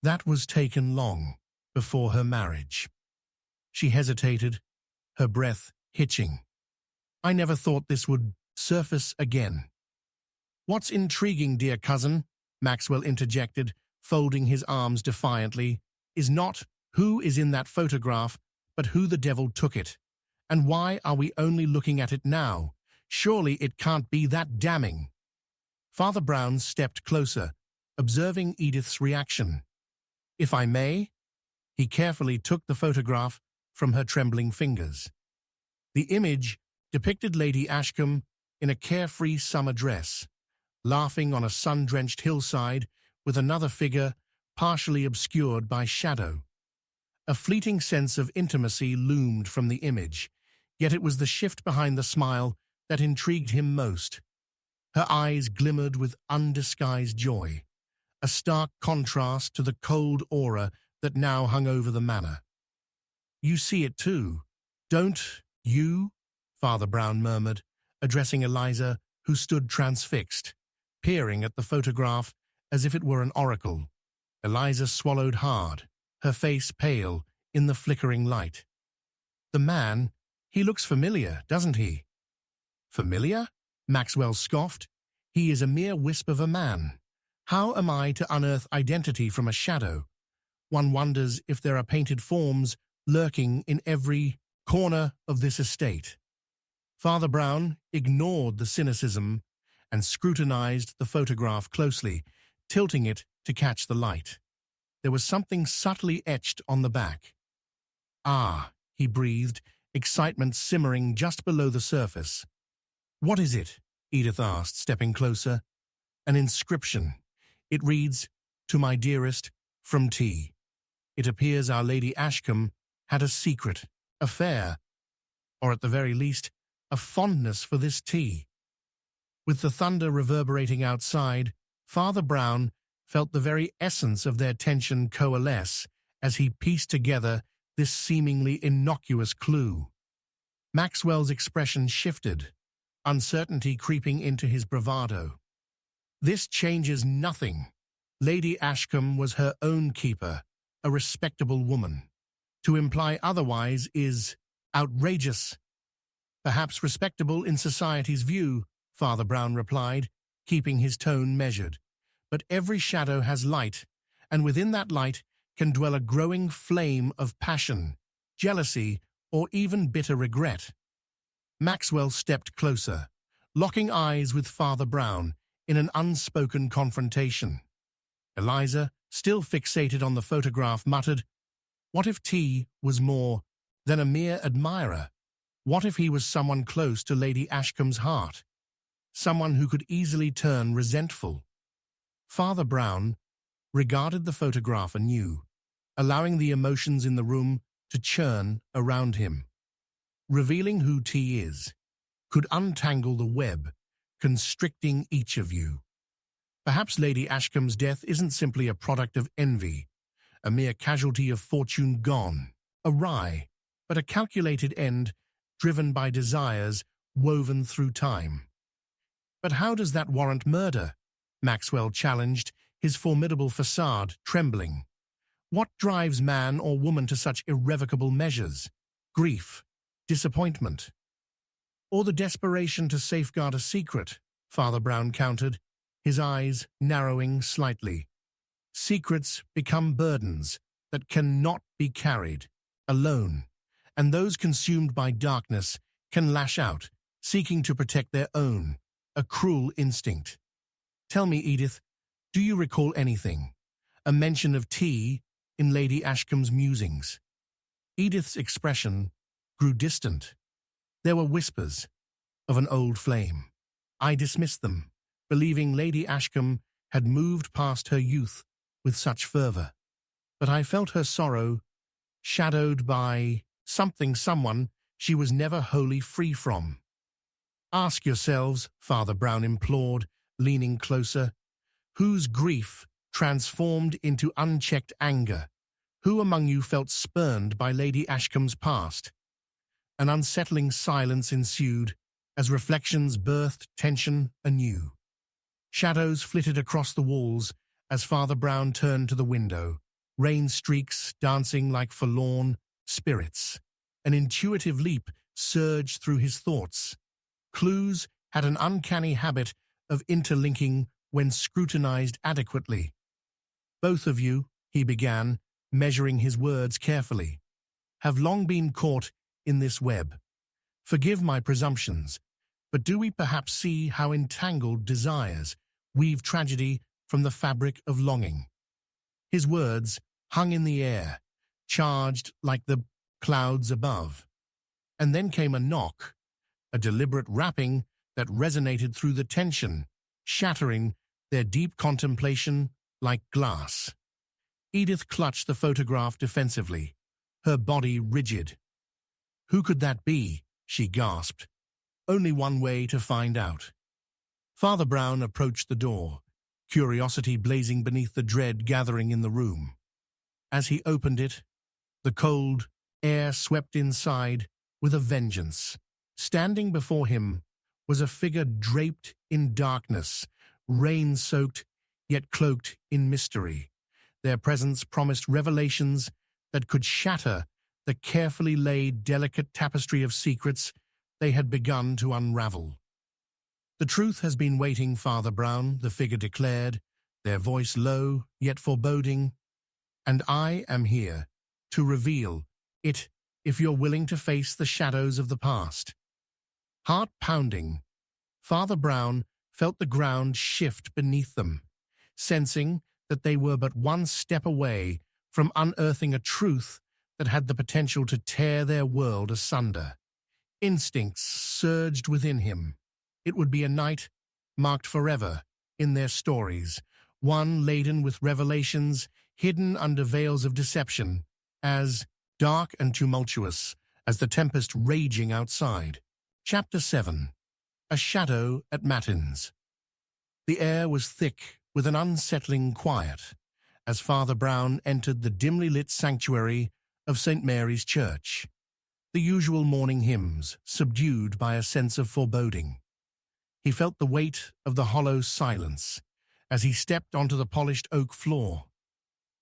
A: "That was taken long before her marriage." She hesitated, her breath hitching. "I never thought this would surface again." "What's intriguing, dear cousin," Maxwell interjected, folding his arms defiantly, "is not who is in that photograph, but who the devil took it. And why are we only looking at it now? Surely it can't be that damning." Father Brown stepped closer, observing Edith's reaction. "If I may?" He carefully took the photograph from her trembling fingers. The image depicted Lady Ashcombe in a carefree summer dress, laughing on a sun-drenched hillside with another figure partially obscured by shadow. A fleeting sense of intimacy loomed from the image, yet it was the shift behind the smile that intrigued him most. Her eyes glimmered with undisguised joy, a stark contrast to the cold aura that now hung over the manor. "You see it too, don't you?" Father Brown murmured, addressing Eliza, who stood transfixed, peering at the photograph as if it were an oracle. Eliza swallowed hard, her face pale in the flickering light. "The man, he looks familiar, doesn't he?" "Familiar?" Maxwell scoffed. "He is a mere wisp of a man. How am I to unearth identity from a shadow? One wonders if there are painted forms lurking in every corner of this estate." Father Brown ignored the cynicism and scrutinized the photograph closely, tilting it to catch the light. there was something subtly etched on the back. "Ah," he breathed, excitement simmering just below the surface. "What is it?" Edith asked, stepping closer. "An inscription. It reads, 'To my dearest, from T.' It appears our Lady Ashcombe had a secret affair, or at the very least, a fondness for this tea." With the thunder reverberating outside, Father Brown felt the very essence of their tension coalesce as he pieced together this seemingly innocuous clue. Maxwell's expression shifted, uncertainty creeping into his bravado. "This changes nothing. Lady Ashcombe was her own keeper, a respectable woman. To imply otherwise is outrageous." "Perhaps respectable in society's view," Father Brown replied, keeping his tone measured. "But every shadow has light, and within that light can dwell a growing flame of passion, jealousy, or even bitter regret." Maxwell stepped closer, locking eyes with Father Brown in an unspoken confrontation. Eliza, still fixated on the photograph, muttered, "What if T was more than a mere admirer? What if he was someone close to Lady Ashcombe's heart? Someone who could easily turn resentful?" Father Brown regarded the photograph anew, allowing the emotions in the room to churn around him. "Revealing who T is could untangle the web, constricting each of you. Perhaps Lady Ashcombe's death isn't simply a product of envy, a mere casualty of fortune gone awry, but a calculated end driven by desires woven through time." "But how does that warrant murder?" Maxwell challenged, his formidable facade trembling. "What drives man or woman to such irrevocable measures? Grief, disappointment, or the desperation to safeguard a secret?" Father Brown countered, his eyes narrowing slightly. "Secrets become burdens that cannot be carried alone, and those consumed by darkness can lash out, seeking to protect their own, a cruel instinct. Tell me, Edith, do you recall anything? A mention of tea in Lady Ashcombe's musings?" Edith's expression grew distant. There were whispers of an old flame. I dismissed them, believing Lady Ashcombe had moved past her youth with such fervor. But I felt her sorrow shadowed by someone she was never wholly free from. "Ask yourselves," Father Brown implored, leaning closer, "whose grief transformed into unchecked anger? Who among you felt spurned by Lady Ashcombe's past?" An unsettling silence ensued as reflections birthed tension anew. Shadows flitted across the walls as Father Brown turned to the window, rain streaks dancing like forlorn spirits. An intuitive leap surged through his thoughts. Clues had an uncanny habit of interlinking when scrutinized adequately. "Both of you," he began, measuring his words carefully, "have long been caught in this web. Forgive my presumptions, but do we perhaps see how entangled desires weave tragedy from the fabric of longing?" His words hung in the air, charged like the clouds above. And then came a knock, a deliberate rapping that resonated through the tension, shattering their deep contemplation like glass. Edith clutched the photograph defensively, her body rigid. "Who could that be?" she gasped. "Only one way to find out." Father Brown approached the door, curiosity blazing beneath the dread gathering in the room. As he opened it, the cold air swept inside with a vengeance. Standing before him was a figure draped in darkness, rain-soaked yet cloaked in mystery. Their presence promised revelations that could shatter the carefully laid, delicate tapestry of secrets they had begun to unravel. "The truth has been waiting, Father Brown," the figure declared, their voice low yet foreboding, "and I am here to reveal it if you're willing to face the shadows of the past." Heart pounding, Father Brown felt the ground shift beneath them, sensing that they were but one step away from unearthing a truth that had the potential to tear their world asunder. Instincts surged within him. It would be a night marked forever in their stories, one laden with revelations hidden under veils of deception, as dark and tumultuous as the tempest raging outside. Chapter 7. A Shadow at Mattens. The air was thick with an unsettling quiet as Father Brown entered the dimly lit sanctuary of St. Mary's Church, the usual morning hymns subdued by a sense of foreboding. He felt the weight of the hollow silence as he stepped onto the polished oak floor,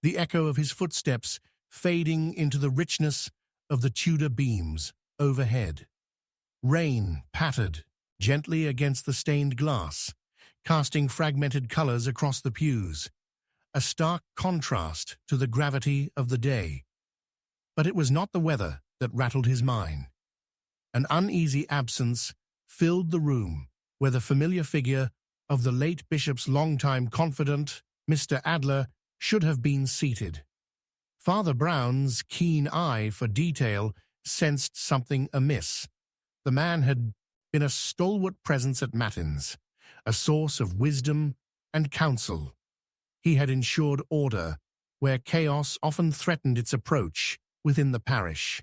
A: the echo of his footsteps fading into the richness of the Tudor beams overhead. Rain pattered gently against the stained glass, casting fragmented colors across the pews, a stark contrast to the gravity of the day. But it was not the weather that rattled his mind. An uneasy absence filled the room where the familiar figure of the late bishop's longtime confidant, Mr. Adler, should have been seated. Father Brown's keen eye for detail sensed something amiss. The man had been a stalwart presence at Mattens, a source of wisdom and counsel. He had ensured order where chaos often threatened its approach within the parish.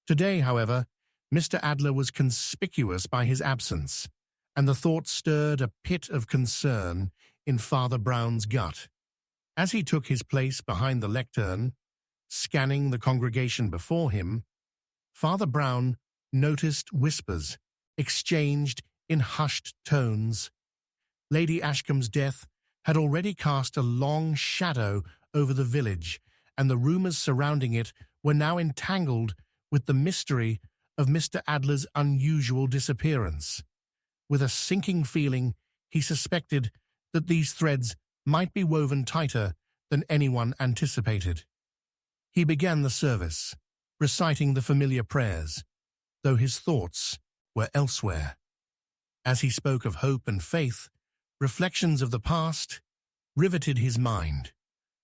A: Today, however, Mr. Adler was conspicuous by his absence, and the thought stirred a pit of concern in Father Brown's gut. As he took his place behind the lectern, scanning the congregation before him, Father Brown noticed whispers exchanged in hushed tones. Lady Ashcombe's death had already cast a long shadow over the village, and the rumors surrounding it were now entangled with the mystery of Mr. Adler's unusual disappearance. With a sinking feeling, he suspected that these threads might be woven tighter than anyone anticipated. He began the service, reciting the familiar prayers, though his thoughts were elsewhere. As he spoke of hope and faith, reflections of the past riveted his mind.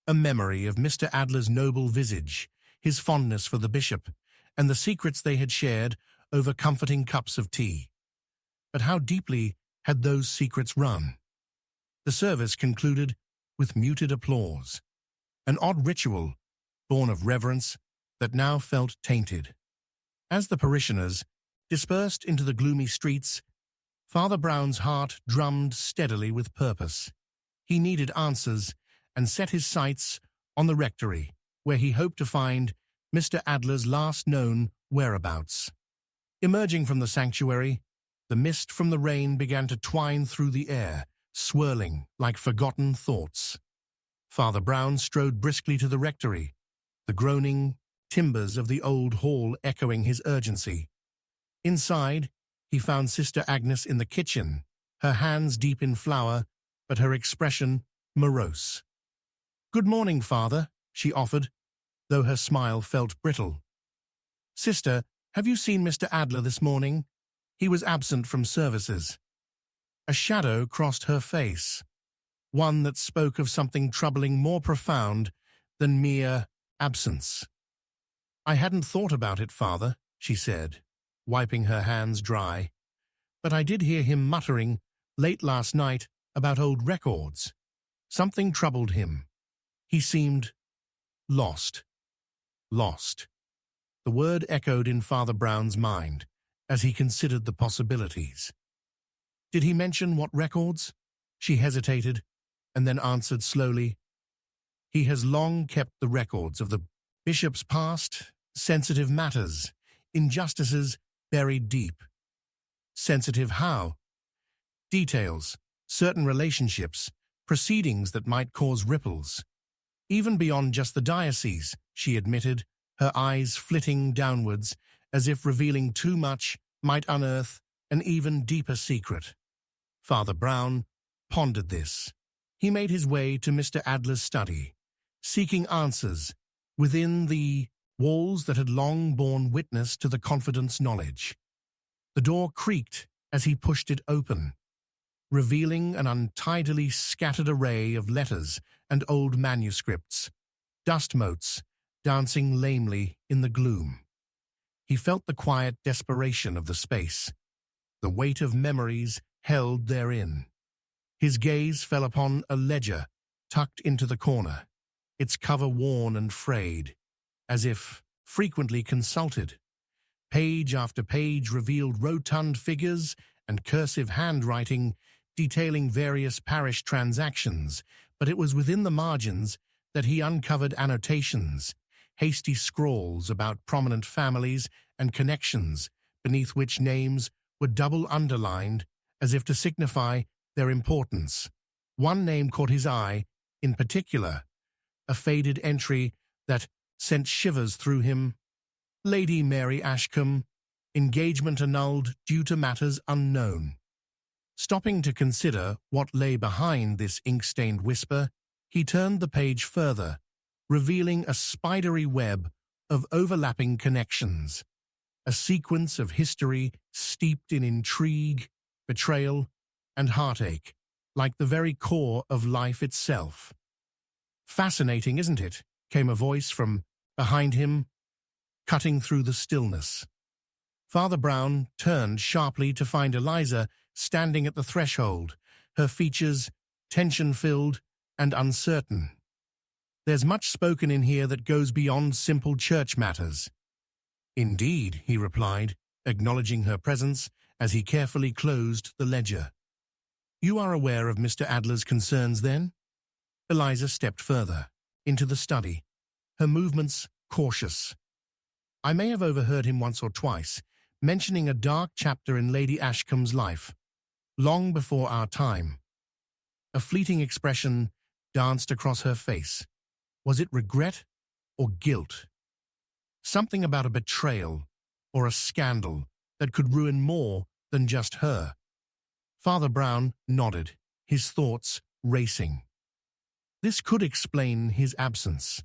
A: A memory of Mr. Adler's noble visage, his fondness for the bishop, and the secrets they had shared over comforting cups of tea. But how deeply had those secrets run? The service concluded with muted applause, an odd ritual born of reverence that now felt tainted. As the parishioners dispersed into the gloomy streets, Father Brown's heart drummed steadily with purpose. He needed answers and set his sights on the rectory, where he hoped to find Mr. Adler's last known whereabouts. Emerging from the sanctuary, the mist from the rain began to twine through the air, swirling like forgotten thoughts. Father Brown strode briskly to the rectory, the groaning timbers of the old hall echoing his urgency. Inside, he found Sister Agnes in the kitchen, her hands deep in flour, but her expression morose. "Good morning, Father," she offered, though her smile felt brittle. "Sister, have you seen Mr. Adler this morning? He was absent from services." A shadow crossed her face, one that spoke of something troubling more profound than mere absence. "I hadn't thought about it, Father," she said, wiping her hands dry. "But I did hear him muttering late last night about old records. Something troubled him. He seemed lost. Lost." The word echoed in Father Brown's mind as he considered the possibilities. "Did he mention what records?" She hesitated, and then answered slowly, "He has long kept the records of the bishop's past, sensitive matters, injustices buried deep." "Sensitive how?" "Details, certain relationships, proceedings that might cause ripples. Even beyond just the diocese," she admitted, her eyes flitting downwards as if revealing too much might unearth an even deeper secret. Father Brown pondered this. He made his way to Mr. Adler's study, seeking answers within the walls that had long borne witness to the confidant's knowledge. The door creaked as he pushed it open. revealing an untidily scattered array of letters and old manuscripts, dust motes dancing lamely in the gloom. He felt the quiet desperation of the space, the weight of memories held therein. His gaze fell upon a ledger tucked into the corner, its cover worn and frayed, as if frequently consulted. Page after page revealed rotund figures and cursive handwriting detailing various parish transactions, but it was within the margins that he uncovered annotations, hasty scrawls about prominent families and connections, beneath which names were double underlined as if to signify their importance. One name caught his eye, in particular, a faded entry that sent shivers through him. Lady Mary Ashcombe, engagement annulled due to matters unknown. Stopping to consider what lay behind this ink-stained whisper, he turned the page further, revealing a spidery web of overlapping connections, a sequence of history steeped in intrigue, betrayal, and heartache, like the very core of life itself. "Fascinating, isn't it?" came a voice from behind him, cutting through the stillness. Father Brown turned sharply to find Eliza standing at the threshold, her features tension-filled and uncertain. "There's much spoken in here that goes beyond simple church matters." "Indeed," he replied, acknowledging her presence as he carefully closed the ledger. "You are aware of Mr. Adler's concerns, then?" Eliza stepped further, into the study, her movements cautious. "I may have overheard him once or twice, mentioning a dark chapter in Lady Ashcombe's life, long before our time." A fleeting expression danced across her face. Was it regret or guilt? Something about a betrayal or a scandal that could ruin more than just her. Father Brown nodded, his thoughts racing. This could explain his absence.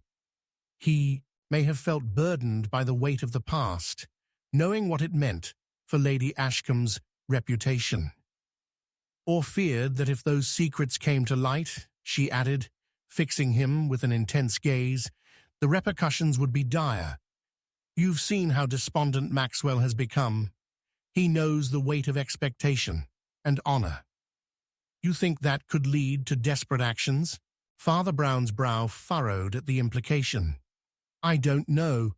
A: He may have felt burdened by the weight of the past, knowing what it meant for Lady Ashcombe's reputation. Or feared that if those secrets came to light, she added, fixing him with an intense gaze, the repercussions would be dire. "You've seen how despondent Maxwell has become. He knows the weight of expectation and honor. You think that could lead to desperate actions?" Father Brown's brow furrowed at the implication. "I don't know,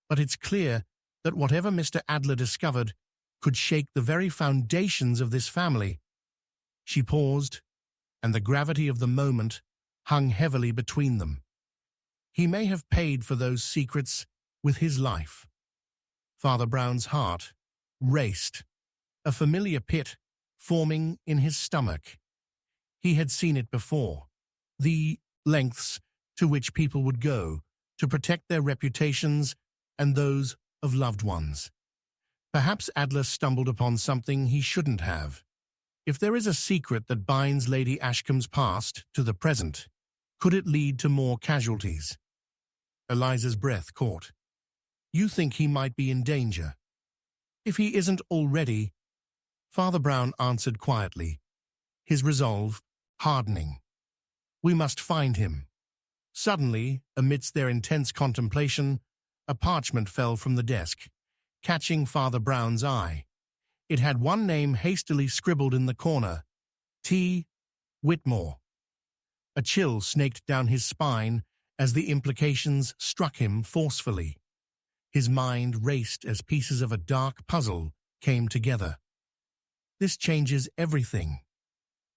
A: but it's clear that whatever Mr. Adler discovered could shake the very foundations of this family." She paused, and the gravity of the moment hung heavily between them. He may have paid for those secrets with his life. Father Brown's heart raced, a familiar pit forming in his stomach. He had seen it before, the lengths to which people would go to protect their reputations and those of loved ones. Perhaps Adler stumbled upon something he shouldn't have. If there is a secret that binds Lady Ashcombe's past to the present, could it lead to more casualties? Eliza's breath caught. "You think he might be in danger?" "If he isn't already," Father Brown answered quietly, his resolve hardening. "We must find him." Suddenly, amidst their intense contemplation, a parchment fell from the desk, catching Father Brown's eye. It had one name hastily scribbled in the corner: T. Whitmore. A chill snaked down his spine as the implications struck him forcefully. His mind raced as pieces of a dark puzzle came together. "This changes everything."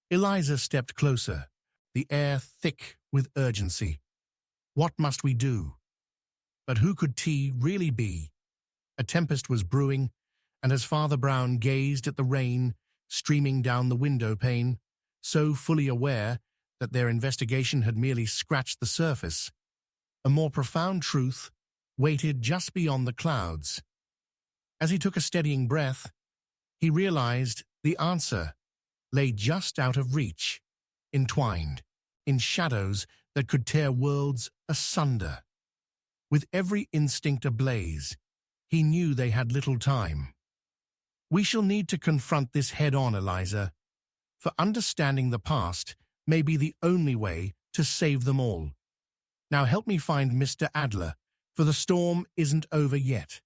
A: Eliza stepped closer, the air thick with urgency. "What must we do?" But who could T really be? A tempest was brewing, and as Father Brown gazed at the rain streaming down the window pane, so fully aware that their investigation had merely scratched the surface, a more profound truth waited just beyond the clouds. As he took a steadying breath, he realized the answer lay just out of reach, entwined in shadows that could tear worlds asunder. With every instinct ablaze, he knew they had little time. "We shall need to confront this head-on, Eliza. for understanding the past may be the only way to save them all. Now help me find Mr. Adler, for the storm isn't over yet."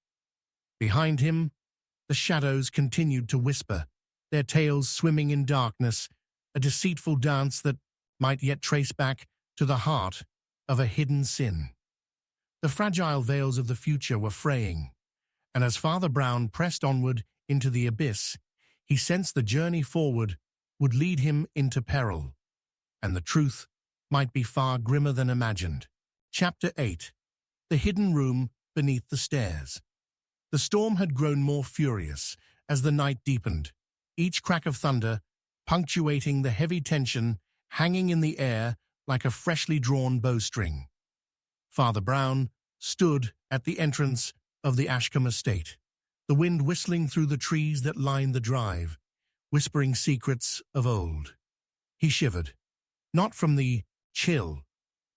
A: Behind him, the shadows continued to whisper, their tails swimming in darkness, a deceitful dance that might yet trace back to the heart of a hidden sin. The fragile veils of the future were fraying, and as Father Brown pressed onward into the abyss, he sensed the journey forward would lead him into peril, and the truth might be far grimmer than imagined. Chapter 8. The Hidden Room Beneath the Stairs. The storm had grown more furious as the night deepened, each crack of thunder punctuating the heavy tension hanging in the air like a freshly drawn bowstring. Father Brown stood at the entrance of the Ashcombe estate, the wind whistling through the trees that lined the drive, whispering secrets of old. He shivered, not from the chill,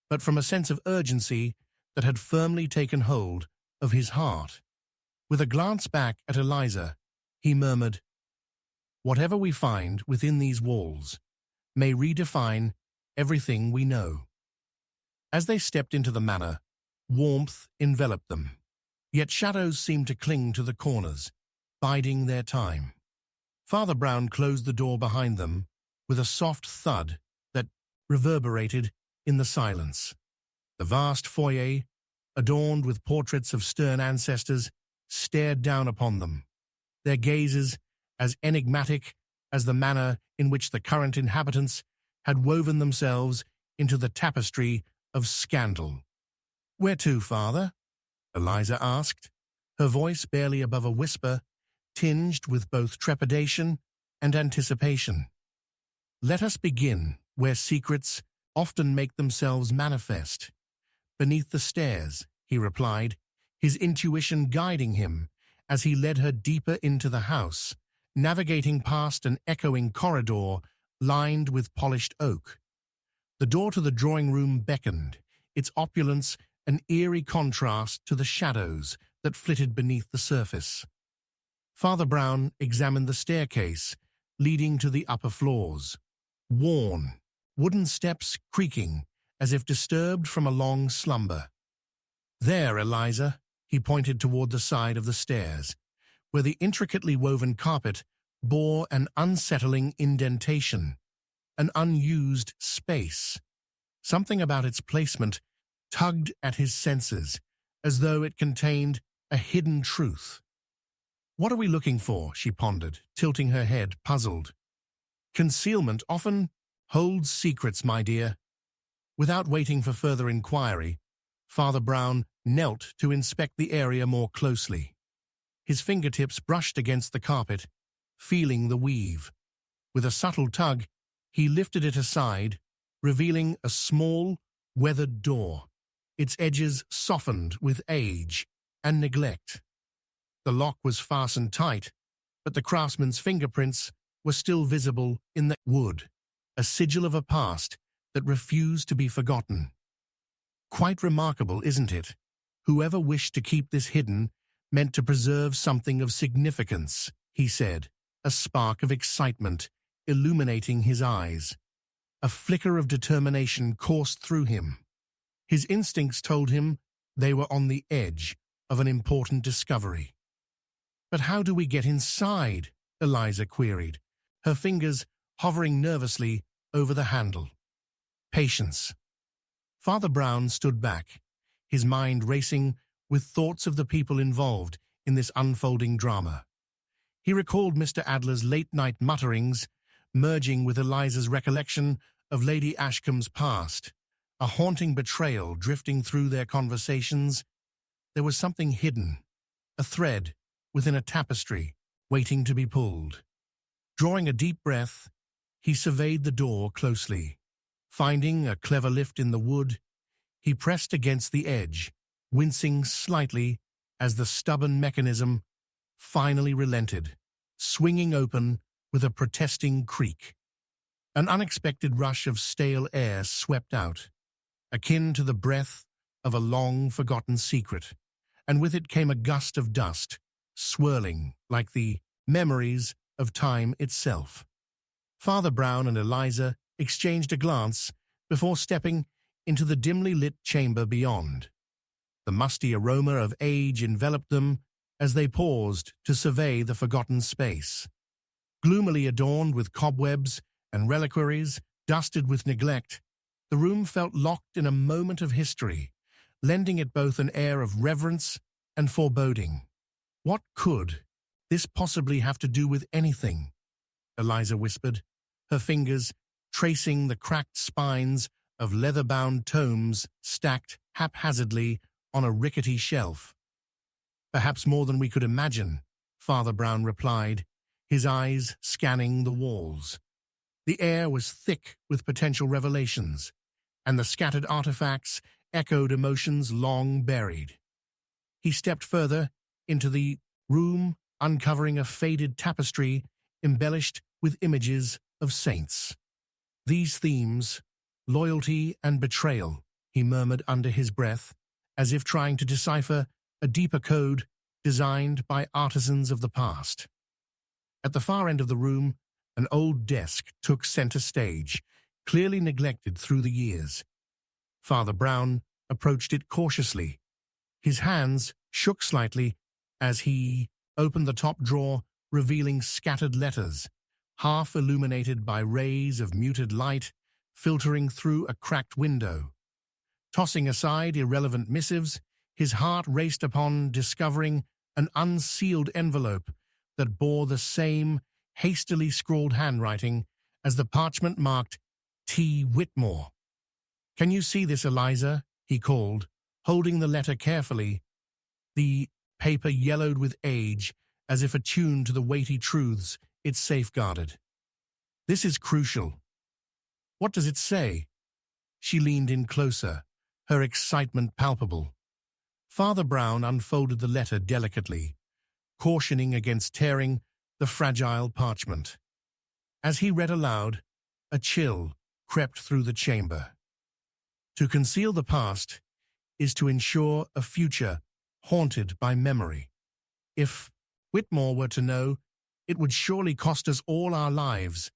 A: but from a sense of urgency that had firmly taken hold of his heart. With a glance back at Eliza, he murmured, "Whatever we find within these walls may redefine everything we know." As they stepped into the manor, warmth enveloped them, yet shadows seemed to cling to the corners, biding their time. Father Brown closed the door behind them with a soft thud that reverberated in the silence. The vast foyer, adorned with portraits of stern ancestors, stared down upon them, their gazes as enigmatic as the manner in which the current inhabitants had woven themselves into the tapestry of scandal. "Where to, Father?" Eliza asked, her voice barely above a whisper, tinged with both trepidation and anticipation. "Let us begin where secrets often make themselves manifest. Beneath the stairs," he replied, his intuition guiding him as he led her deeper into the house, navigating past an echoing corridor lined with polished oak. The door to the drawing room beckoned, its opulence an eerie contrast to the shadows that flitted beneath the surface. Father Brown examined the staircase leading to the upper floors, worn, wooden steps creaking as if disturbed from a long slumber. "There, Eliza," he pointed toward the side of the stairs, where the intricately woven carpet bore an unsettling indentation, an unused space. Something about its placement tugged at his senses, as though it contained a hidden truth. "What are we looking for?" she pondered, tilting her head, puzzled. "Concealment often holds secrets, my dear." Without waiting for further inquiry, Father Brown knelt to inspect the area more closely. His fingertips brushed against the carpet, feeling the weave. With a subtle tug, he lifted it aside, revealing a small, weathered door, its edges softened with age and neglect. The lock was fastened tight, but the craftsman's fingerprints were still visible in the wood, a sigil of a past that refused to be forgotten. "Quite remarkable, isn't it? Whoever wished to keep this hidden meant to preserve something of significance," he said, a spark of excitement illuminating his eyes. A flicker of determination coursed through him. His instincts told him they were on the edge of an important discovery. "But how do we get inside?" Eliza queried, her fingers hovering nervously over the handle. "Patience." Father Brown stood back, his mind racing with thoughts of the people involved in this unfolding drama. He recalled Mr. Adler's late-night mutterings, merging with Eliza's recollection of Lady Ashcombe's past, a haunting betrayal drifting through their conversations. There was something hidden, a thread within a tapestry waiting to be pulled. Drawing a deep breath, he surveyed the door closely. Finding a clever lift in the wood, he pressed against the edge, wincing slightly as the stubborn mechanism finally relented, swinging open with a protesting creak. An unexpected rush of stale air swept out, akin to the breath of a long-forgotten secret, and with it came a gust of dust, swirling like the memories of time itself. Father Brown and Eliza exchanged a glance before stepping into the dimly lit chamber beyond. The musty aroma of age enveloped them as they paused to survey the forgotten space. Gloomily adorned with cobwebs and reliquaries dusted with neglect, the room felt locked in a moment of history, lending it both an air of reverence and foreboding. "What could this possibly have to do with anything?" Eliza whispered, her fingers tracing the cracked spines of leather-bound tomes stacked haphazardly on a rickety shelf. "Perhaps more than we could imagine," Father Brown replied, his eyes scanning the walls. The air was thick with potential revelations, and the scattered artifacts echoed emotions long buried. He stepped further into the room, uncovering a faded tapestry embellished with images of saints. "These themes, loyalty and betrayal," he murmured under his breath, as if trying to decipher a deeper code designed by artisans of the past. At the far end of the room, an old desk took center stage, clearly neglected through the years. Father Brown approached it cautiously. His hands shook slightly as he opened the top drawer, revealing scattered letters, half illuminated by rays of muted light filtering through a cracked window. Tossing aside irrelevant missives, his heart raced upon discovering an unsealed envelope that bore the same hastily scrawled handwriting as the parchment marked T. Whitmore. "Can you see this, Eliza?" he called, holding the letter carefully. The paper yellowed with age, as if attuned to the weighty truths it safeguarded. "This is crucial." "What does it say?" She leaned in closer, her excitement palpable. Father Brown unfolded the letter delicately, cautioning against tearing the fragile parchment. As he read aloud, a chill crept through the chamber. "To conceal the past is to ensure a future haunted by memory. If Whitmore were to know, it would surely cost us all our lives."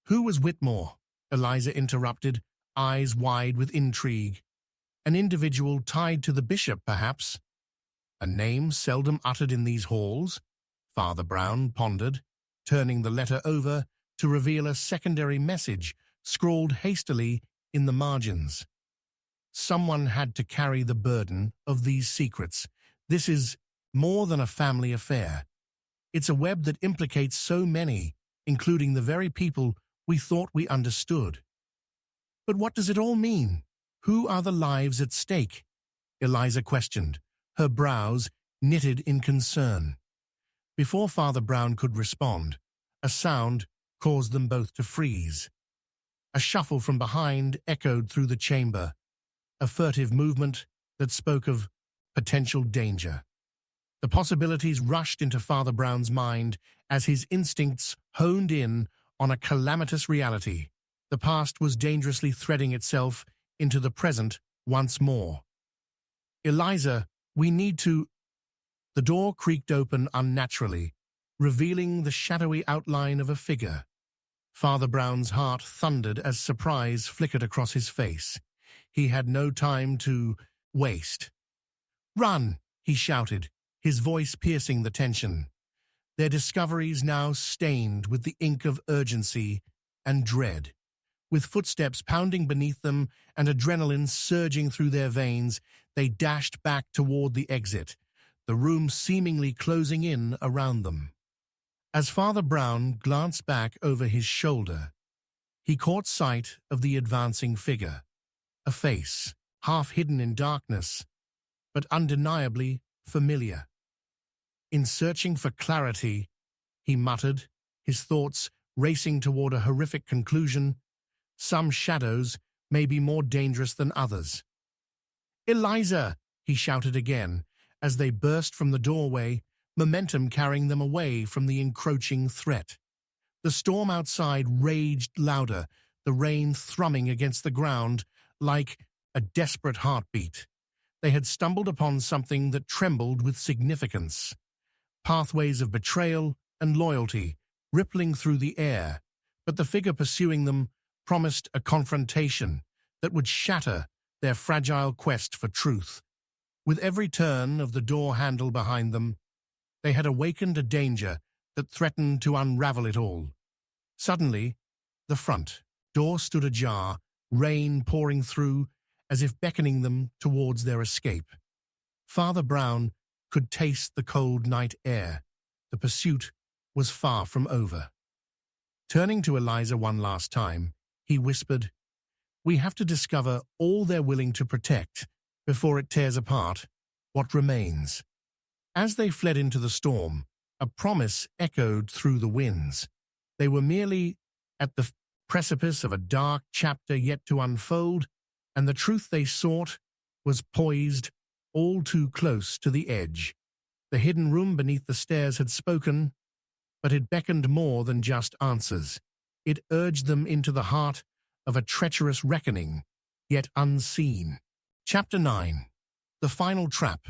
A: "Who was Whitmore?" Eliza interrupted, eyes wide with intrigue. "An individual tied to the bishop, perhaps?" "A name seldom uttered in these halls," Father Brown pondered, turning the letter over to reveal a secondary message scrawled hastily in the margins. "Someone had to carry the burden of these secrets. This is more than a family affair. It's a web that implicates so many, including the very people we thought we understood." "But what does it all mean? Who are the lives at stake?" Eliza questioned, her brows knitted in concern. Before Father Brown could respond, a sound caused them both to freeze. A shuffle from behind echoed through the chamber, a furtive movement that spoke of potential danger. The possibilities rushed into Father Brown's mind as his instincts honed in on a calamitous reality. The past was dangerously threading itself into the present once more. "Eliza, we need to—" The door creaked open unnaturally, revealing the shadowy outline of a figure. Father Brown's heart thundered as surprise flickered across his face. He had no time to waste. "Run!" he shouted, his voice piercing the tension. Their discoveries now stained with the ink of urgency and dread. With footsteps pounding beneath them and adrenaline surging through their veins, they dashed back toward the exit, the room seemingly closing in around them. As Father Brown glanced back over his shoulder, he caught sight of the advancing figure, a face half hidden in darkness, but undeniably familiar. In searching for clarity, he muttered, his thoughts racing toward a horrific conclusion. Some shadows may be more dangerous than others. "Eliza!" he shouted again, as they burst from the doorway, momentum carrying them away from the encroaching threat. The storm outside raged louder, the rain thrumming against the ground like a desperate heartbeat. They had stumbled upon something that trembled with significance. Pathways of betrayal and loyalty rippling through the air, but the figure pursuing them promised a confrontation that would shatter their fragile quest for truth. With every turn of the door handle behind them, they had awakened a danger that threatened to unravel it all. Suddenly, the front door stood ajar, rain pouring through as if beckoning them towards their escape. Father Brown could taste the cold night air. The pursuit was far from over. Turning to Eliza one last time, he whispered, "We have to discover all they're willing to protect before it tears apart what remains." As they fled into the storm, a promise echoed through the winds. They were merely at the precipice of a dark chapter yet to unfold, and the truth they sought was poised all too close to the edge. The hidden room beneath the stairs had spoken, but it beckoned more than just answers. It urged them into the heart of a treacherous reckoning, yet unseen. Chapter 9. The Final Trap.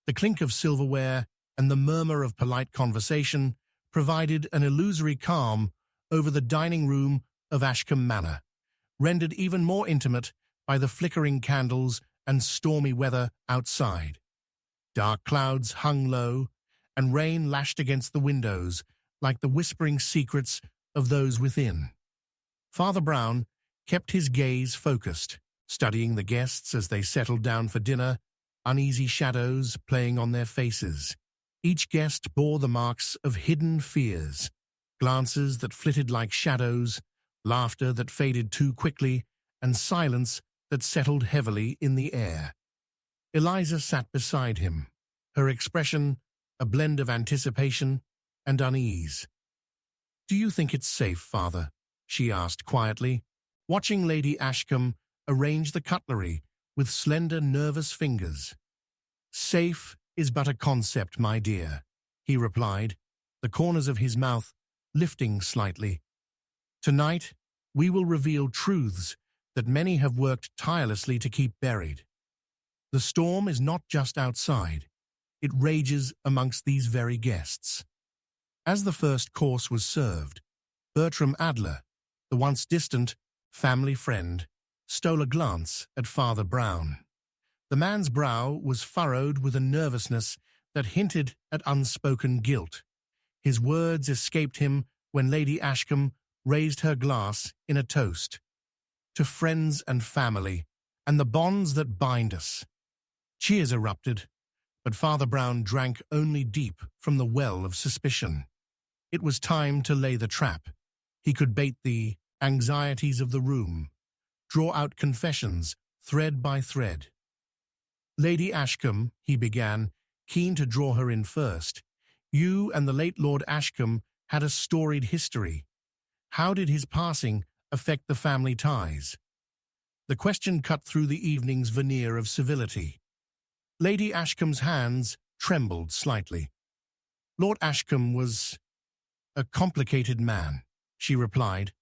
A: The clink of silverware and the murmur of polite conversation provided an illusory calm over the dining room of Ashcombe Manor, rendered even more intimate by the flickering candles and stormy weather outside. Dark clouds hung low, and rain lashed against the windows like the whispering secrets of those within. Father Brown kept his gaze focused, studying the guests as they settled down for dinner, uneasy shadows playing on their faces. Each guest bore the marks of hidden fears, glances that flitted like shadows, laughter that faded too quickly, and silence that settled heavily in the air. Eliza sat beside him, her expression a blend of anticipation and unease. "Do you think it's safe, Father?" she asked quietly, watching Lady Ashcombe arrange the cutlery with slender, nervous fingers. "Safe is but a concept, my dear," he replied, the corners of his mouth lifting slightly. "Tonight, we will reveal truths that many have worked tirelessly to keep buried. The storm is not just outside. It rages amongst these very guests." As the first course was served, Bertram Adler, the once distant family friend, stole a glance at Father Brown. The man's brow was furrowed with a nervousness that hinted at unspoken guilt. His words escaped him when Lady Ashcombe raised her glass in a toast. "To friends and family, and the bonds that bind us." Cheers erupted, but Father Brown drank only deep from the well of suspicion. It was time to lay the trap. He could bait the anxieties of the room, draw out confessions thread by thread. "Lady Ashcombe," he began, keen to draw her in first, "you and the late Lord Ashcombe had a storied history. How did his passing affect the family ties?" The question cut through the evening's veneer of civility. Lady Ashcombe's hands trembled slightly. "Lord Ashcombe was a complicated man," she replied,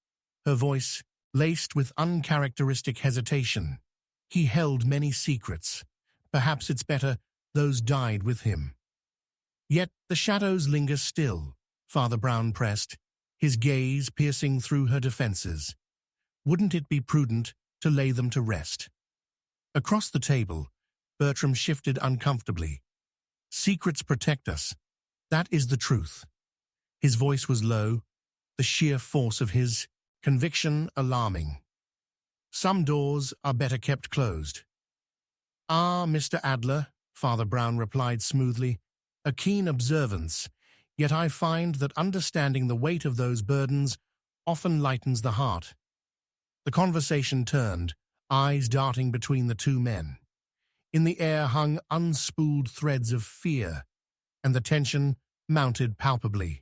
A: her voice laced with uncharacteristic hesitation. "He held many secrets. Perhaps it's better those died with him." "Yet the shadows linger still," Father Brown pressed, his gaze piercing through her defenses. "Wouldn't it be prudent to lay them to rest?" Across the table, Bertram shifted uncomfortably. "Secrets protect us. That is the truth." His voice was low, the sheer force of his conviction alarming. "Some doors are better kept closed." "Ah, Mr. Adler," Father Brown replied smoothly, "a keen observance, yet I find that understanding the weight of those burdens often lightens the heart." The conversation turned, eyes darting between the two men. In the air hung unspooled threads of fear, and the tension mounted palpably.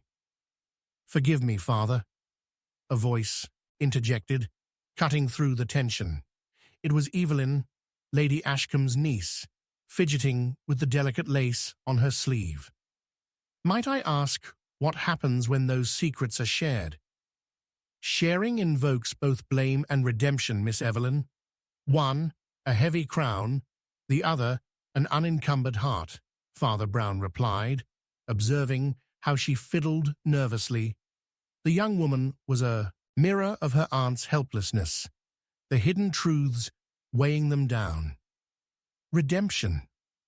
A: "Forgive me, Father," a voice interjected, cutting through the tension. It was Evelyn, Lady Ashcombe's niece, fidgeting with the delicate lace on her sleeve. "Might I ask what happens when those secrets are shared?" "Sharing invokes both blame and redemption, Miss Evelyn. One, a heavy crown, the other, an unencumbered heart," Father Brown replied, observing how she fiddled nervously. The young woman was a mirror of her aunt's helplessness, the hidden truths weighing them down. Redemption,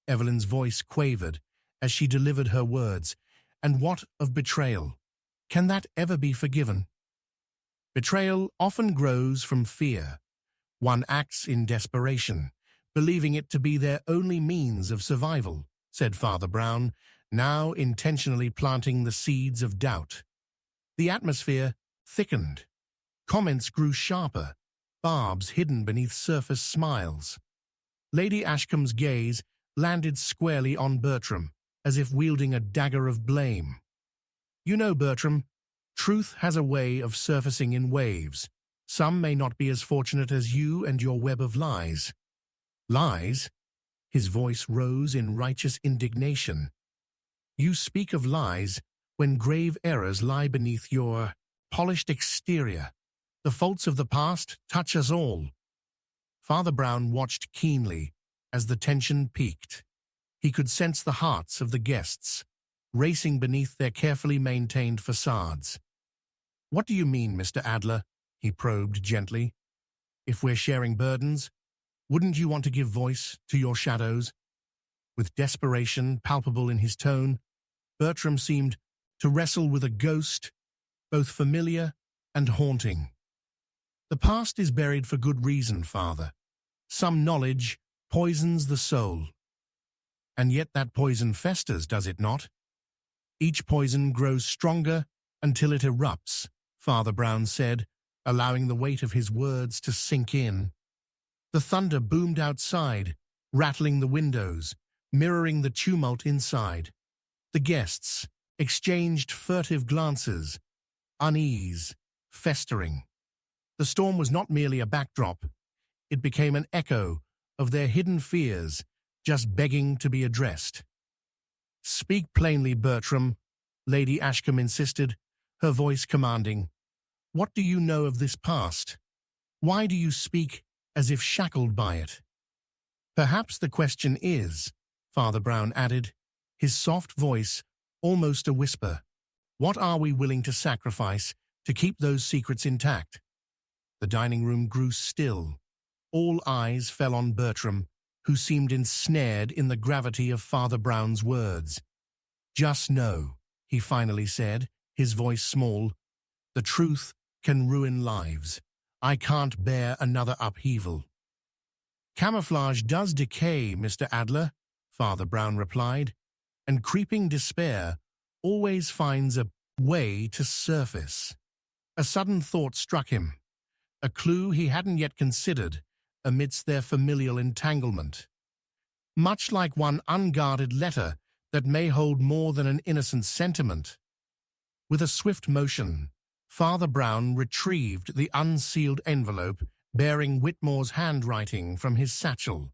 A: Evelyn's voice quavered as she delivered her words. And what of betrayal? Can that ever be forgiven? Betrayal often grows from fear. One acts in desperation, believing it to be their only means of survival, said Father Brown, now intentionally planting the seeds of doubt. The atmosphere thickened. Comments grew sharper, barbs hidden beneath surface smiles. Lady Ashcombe's gaze landed squarely on Bertram, as if wielding a dagger of blame. You know, Bertram, truth has a way of surfacing in waves. Some may not be as fortunate as you and your web of lies. Lies? His voice rose in righteous indignation. You speak of lies when grave errors lie beneath your polished exterior. The faults of the past touch us all. Father Brown watched keenly as the tension peaked. He could sense the hearts of the guests, racing beneath their carefully maintained facades. What do you mean, Mr. Adler? He probed gently. If we're sharing burdens, wouldn't you want to give voice to your shadows? With desperation palpable in his tone, Bertram seemed to wrestle with a ghost, both familiar and haunting. The past is buried for good reason, Father. Some knowledge poisons the soul. And yet that poison festers, does it not? Each poison grows stronger until it erupts, Father Brown said, allowing the weight of his words to sink in. The thunder boomed outside, rattling the windows, mirroring the tumult inside. The guests exchanged furtive glances, unease, festering. The storm was not merely a backdrop. It became an echo of their hidden fears, just begging to be addressed. Speak plainly, Bertram, Lady Ashcombe insisted, her voice commanding. What do you know of this past? Why do you speak as if shackled by it? Perhaps the question is, Father Brown added, his soft voice almost a whisper, what are we willing to sacrifice to keep those secrets intact? The dining room grew still. All eyes fell on Bertram, who seemed ensnared in the gravity of Father Brown's words. Just know, he finally said, his voice small, the truth can ruin lives. I can't bear another upheaval. Camouflage does decay, Mr. Adler, Father Brown replied, and creeping despair always finds a way to surface. A sudden thought struck him, a clue he hadn't yet considered amidst their familial entanglement. Much like one unguarded letter that may hold more than an innocent sentiment. With a swift motion, Father Brown retrieved the unsealed envelope bearing Whitmore's handwriting from his satchel,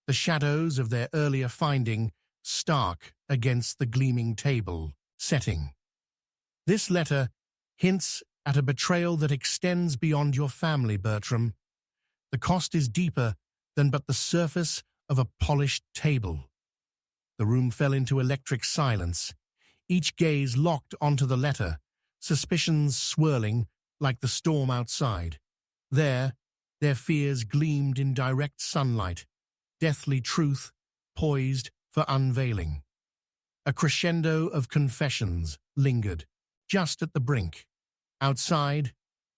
A: the shadows of their earlier finding stark against the gleaming table setting. This letter hints at a betrayal that extends beyond your family, Bertram. The cost is deeper than but the surface of a polished table. The room fell into electric silence, each gaze locked onto the letter, suspicions swirling like the storm outside. There, their fears gleamed in direct sunlight, deathly truth poised for unveiling. A crescendo of confessions lingered, just at the brink. Outside,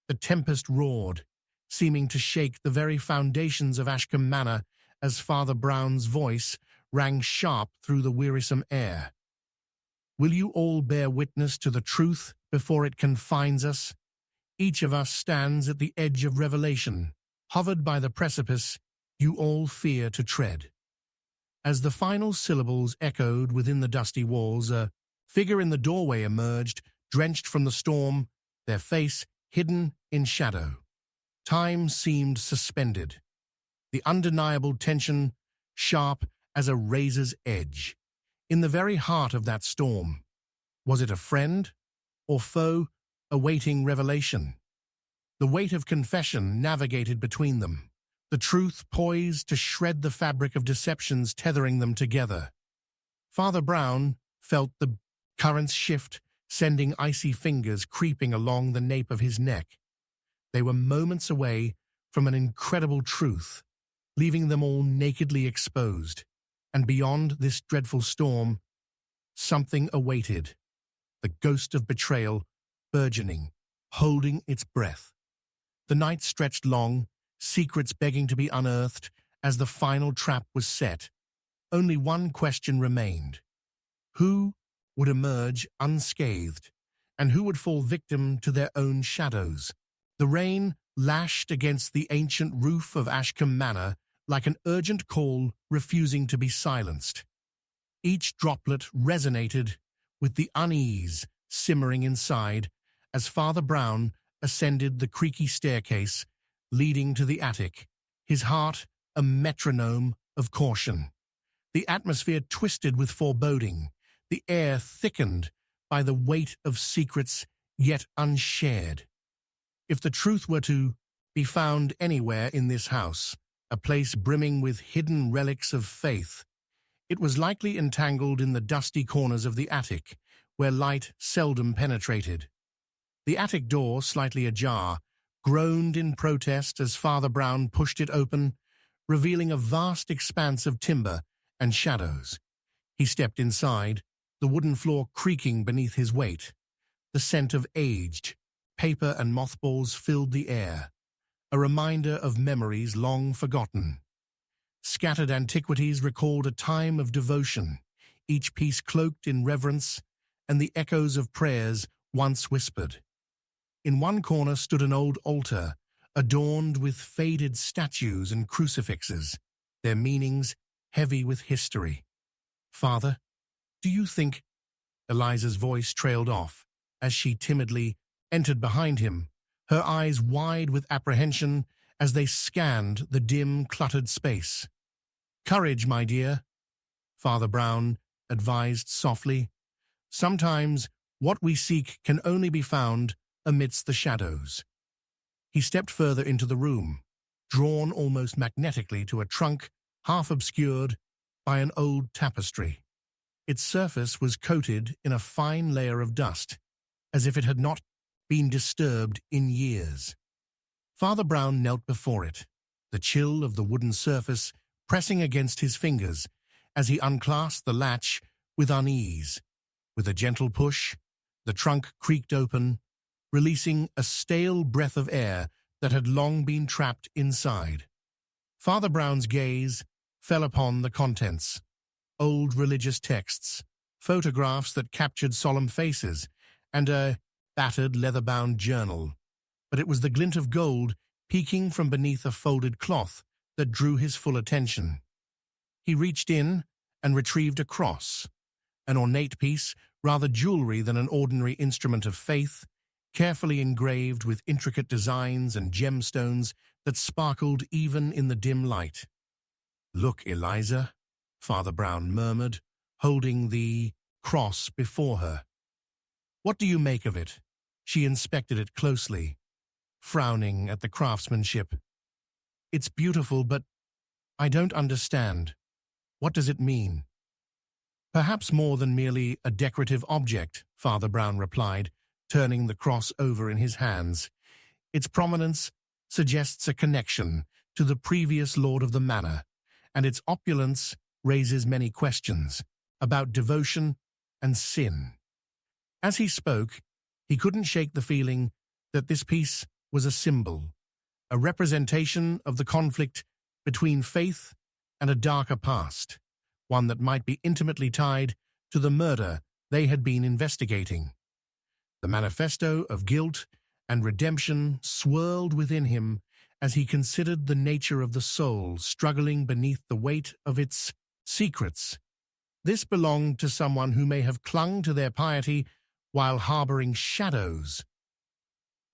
A: the tempest roared, seeming to shake the very foundations of Ashcombe Manor as Father Brown's voice rang sharp through the wearisome air. Will you all bear witness to the truth before it confines us? Each of us stands at the edge of revelation, hovered by the precipice you all fear to tread. As the final syllables echoed within the dusty walls, a figure in the doorway emerged, drenched from the storm, their face hidden in shadow. Time seemed suspended, the undeniable tension sharp as a razor's edge. In the very heart of that storm, was it a friend or foe awaiting revelation? The weight of confession navigated between them, the truth poised to shred the fabric of deceptions tethering them together. Father Brown felt the currents shift, sending icy fingers creeping along the nape of his neck. They were moments away from an incredible truth, leaving them all nakedly exposed. And beyond this dreadful storm, something awaited, the ghost of betrayal burgeoning, holding its breath. The night stretched long, secrets begging to be unearthed as the final trap was set. Only one question remained. Who would emerge unscathed, and who would fall victim to their own shadows? The rain lashed against the ancient roof of Ashcombe Manor like an urgent call refusing to be silenced. Each droplet resonated with the unease simmering inside as Father Brown ascended the creaky staircase leading to the attic, his heart a metronome of caution. The atmosphere twisted with foreboding, the air thickened by the weight of secrets yet unshared. If the truth were to be found anywhere in this house, a place brimming with hidden relics of faith, it was likely entangled in the dusty corners of the attic, where light seldom penetrated. The attic door, slightly ajar, groaned in protest as Father Brown pushed it open, revealing a vast expanse of timber and shadows. He stepped inside, the wooden floor creaking beneath his weight. The scent of aged paper and mothballs filled the air, a reminder of memories long forgotten. Scattered antiquities recalled a time of devotion, each piece cloaked in reverence and the echoes of prayers once whispered. In one corner stood an old altar, adorned with faded statues and crucifixes, their meanings heavy with history. "Father, do you think—" Eliza's voice trailed off as she timidly entered behind him, her eyes wide with apprehension as they scanned the dim, cluttered space. "Courage, my dear," Father Brown advised softly. "Sometimes what we seek can only be found amidst the shadows." He stepped further into the room, drawn almost magnetically to a trunk half obscured by an old tapestry. Its surface was coated in a fine layer of dust, as if it had not been disturbed in years. Father Brown knelt before it, the chill of the wooden surface pressing against his fingers as he unclasped the latch with unease. With a gentle push, the trunk creaked open, releasing a stale breath of air that had long been trapped inside. Father Brown's gaze fell upon the contents: old religious texts, photographs that captured solemn faces, and a battered leather-bound journal. But it was the glint of gold peeking from beneath a folded cloth that drew his full attention. He reached in and retrieved a cross, an ornate piece, rather jewelry than an ordinary instrument of faith, carefully engraved with intricate designs and gemstones that sparkled even in the dim light. "Look, Eliza," Father Brown murmured, holding the cross before her. "What do you make of it?" She inspected it closely, frowning at the craftsmanship. "It's beautiful, but I don't understand. What does it mean?" "Perhaps more than merely a decorative object," Father Brown replied, turning the cross over in his hands. "Its prominence suggests a connection to the previous lord of the manor, and its opulence raises many questions about devotion and sin." As he spoke, he couldn't shake the feeling that this piece was a symbol, a representation of the conflict between faith and a darker past, one that might be intimately tied to the murder they had been investigating. The manifesto of guilt and redemption swirled within him as he considered the nature of the soul struggling beneath the weight of its secrets. This belonged to someone who may have clung to their piety while harboring shadows,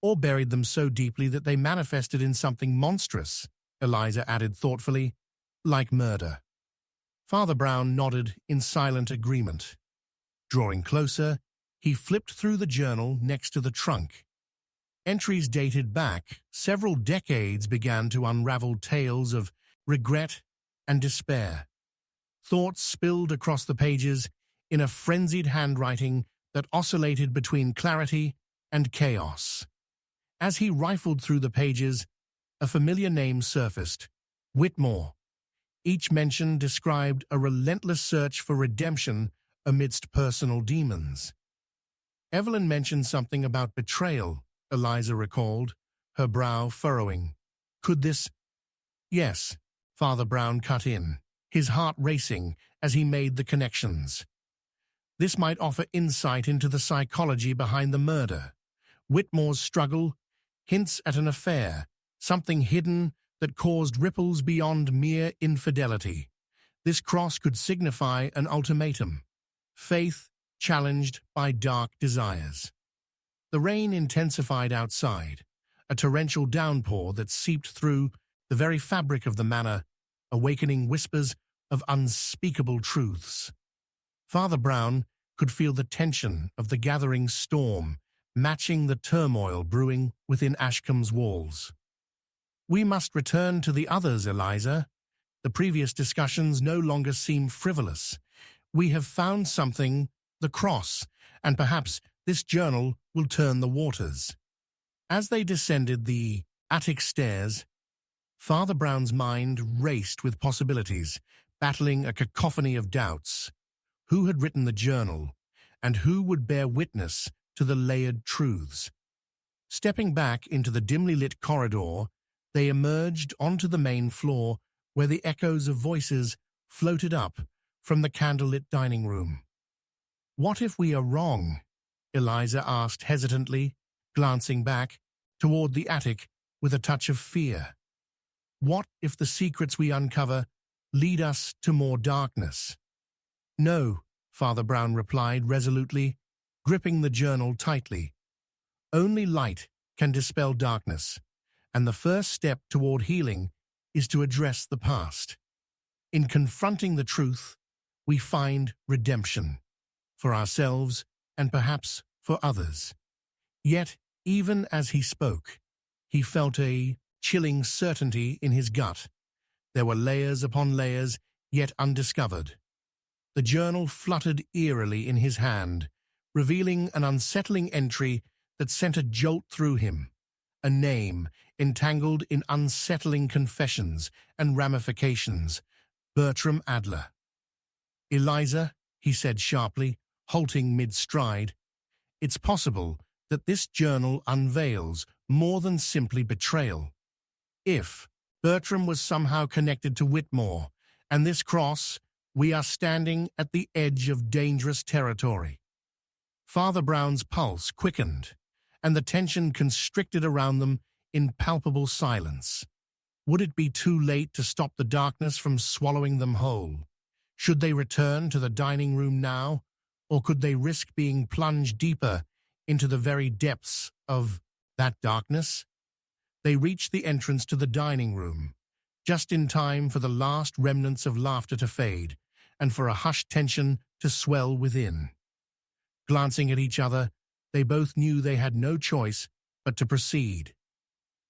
A: or buried them so deeply that they manifested in something monstrous, Eliza added thoughtfully, like murder. Father Brown nodded in silent agreement. Drawing closer, he flipped through the journal next to the trunk. Entries dated back several decades began to unravel tales of regret and despair. Thoughts spilled across the pages in a frenzied handwriting that oscillated between clarity and chaos. As he rifled through the pages, a familiar name surfaced: Whitmore. Each mention described a relentless search for redemption amidst personal demons. Evelyn mentioned something about betrayal, Eliza recalled, her brow furrowing. Could this— Yes, Father Brown cut in, his heart racing as he made the connections. This might offer insight into the psychology behind the murder. Whitmore's struggle hints at an affair, something hidden that caused ripples beyond mere infidelity. This cross could signify an ultimatum: faith challenged by dark desires. The rain intensified outside, a torrential downpour that seeped through the very fabric of the manor, awakening whispers of unspeakable truths. Father Brown could feel the tension of the gathering storm, matching the turmoil brewing within Ashcombe's walls. We must return to the others, Eliza. The previous discussions no longer seem frivolous. We have found something, the cross, and perhaps this journal will turn the waters. As they descended the attic stairs, Father Brown's mind raced with possibilities, battling a cacophony of doubts. Who had written the journal, and who would bear witness to the layered truths? Stepping back into the dimly lit corridor, they emerged onto the main floor where the echoes of voices floated up from the candlelit dining room. "What if we are wrong?" Eliza asked hesitantly, glancing back toward the attic with a touch of fear. "What if the secrets we uncover lead us to more darkness?" "No," Father Brown replied resolutely, gripping the journal tightly. "Only light can dispel darkness, and the first step toward healing is to address the past. In confronting the truth, we find redemption, for ourselves and perhaps for others." Yet, even as he spoke, he felt a chilling certainty in his gut. There were layers upon layers yet undiscovered. The journal fluttered eerily in his hand, revealing an unsettling entry that sent a jolt through him. A name entangled in unsettling confessions and ramifications: Bertram Adler. "Eliza," he said sharply, halting mid-stride, "it's possible that this journal unveils more than simply betrayal. If Bertram was somehow connected to Whitmore and this cross, we are standing at the edge of dangerous territory." Father Brown's pulse quickened, and the tension constricted around them in palpable silence. Would it be too late to stop the darkness from swallowing them whole? Should they return to the dining room now, or could they risk being plunged deeper into the very depths of that darkness? They reached the entrance to the dining room, just in time for the last remnants of laughter to fade, and for a hushed tension to swell within. Glancing at each other, they both knew they had no choice but to proceed.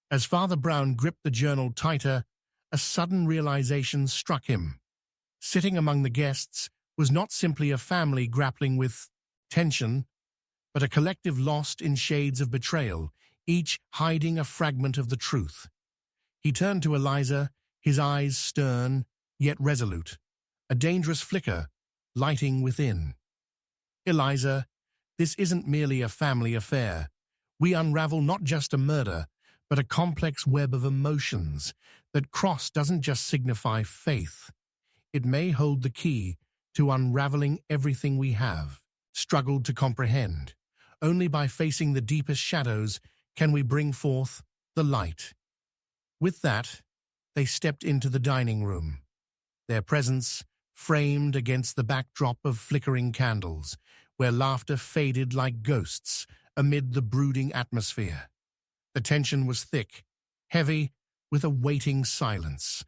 A: As Father Brown gripped the journal tighter, a sudden realization struck him. Sitting among the guests was not simply a family grappling with tension, but a collective lost in shades of betrayal, each hiding a fragment of the truth. He turned to Eliza, his eyes stern yet resolute, a dangerous flicker lighting within. "Eliza, this isn't merely a family affair. We unravel not just a murder, but a complex web of emotions. That cross doesn't just signify faith. It may hold the key to unraveling everything we have struggled to comprehend. Only by facing the deepest shadows can we bring forth the light." With that, they stepped into the dining room, their presence framed against the backdrop of flickering candles, where laughter faded like ghosts amid the brooding atmosphere. The tension was thick, heavy, with a waiting silence.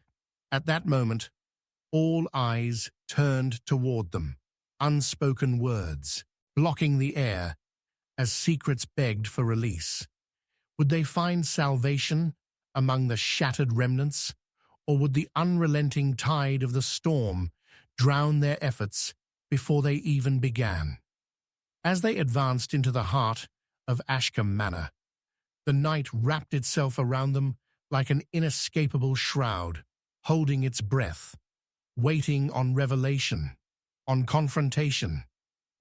A: At that moment, all eyes turned toward them, unspoken words blocking the air as secrets begged for release. Would they find salvation among the shattered remnants, or would the unrelenting tide of the storm drown their efforts before they even began? As they advanced into the heart of Ashcombe Manor, the night wrapped itself around them like an inescapable shroud, holding its breath, waiting on revelation, on confrontation,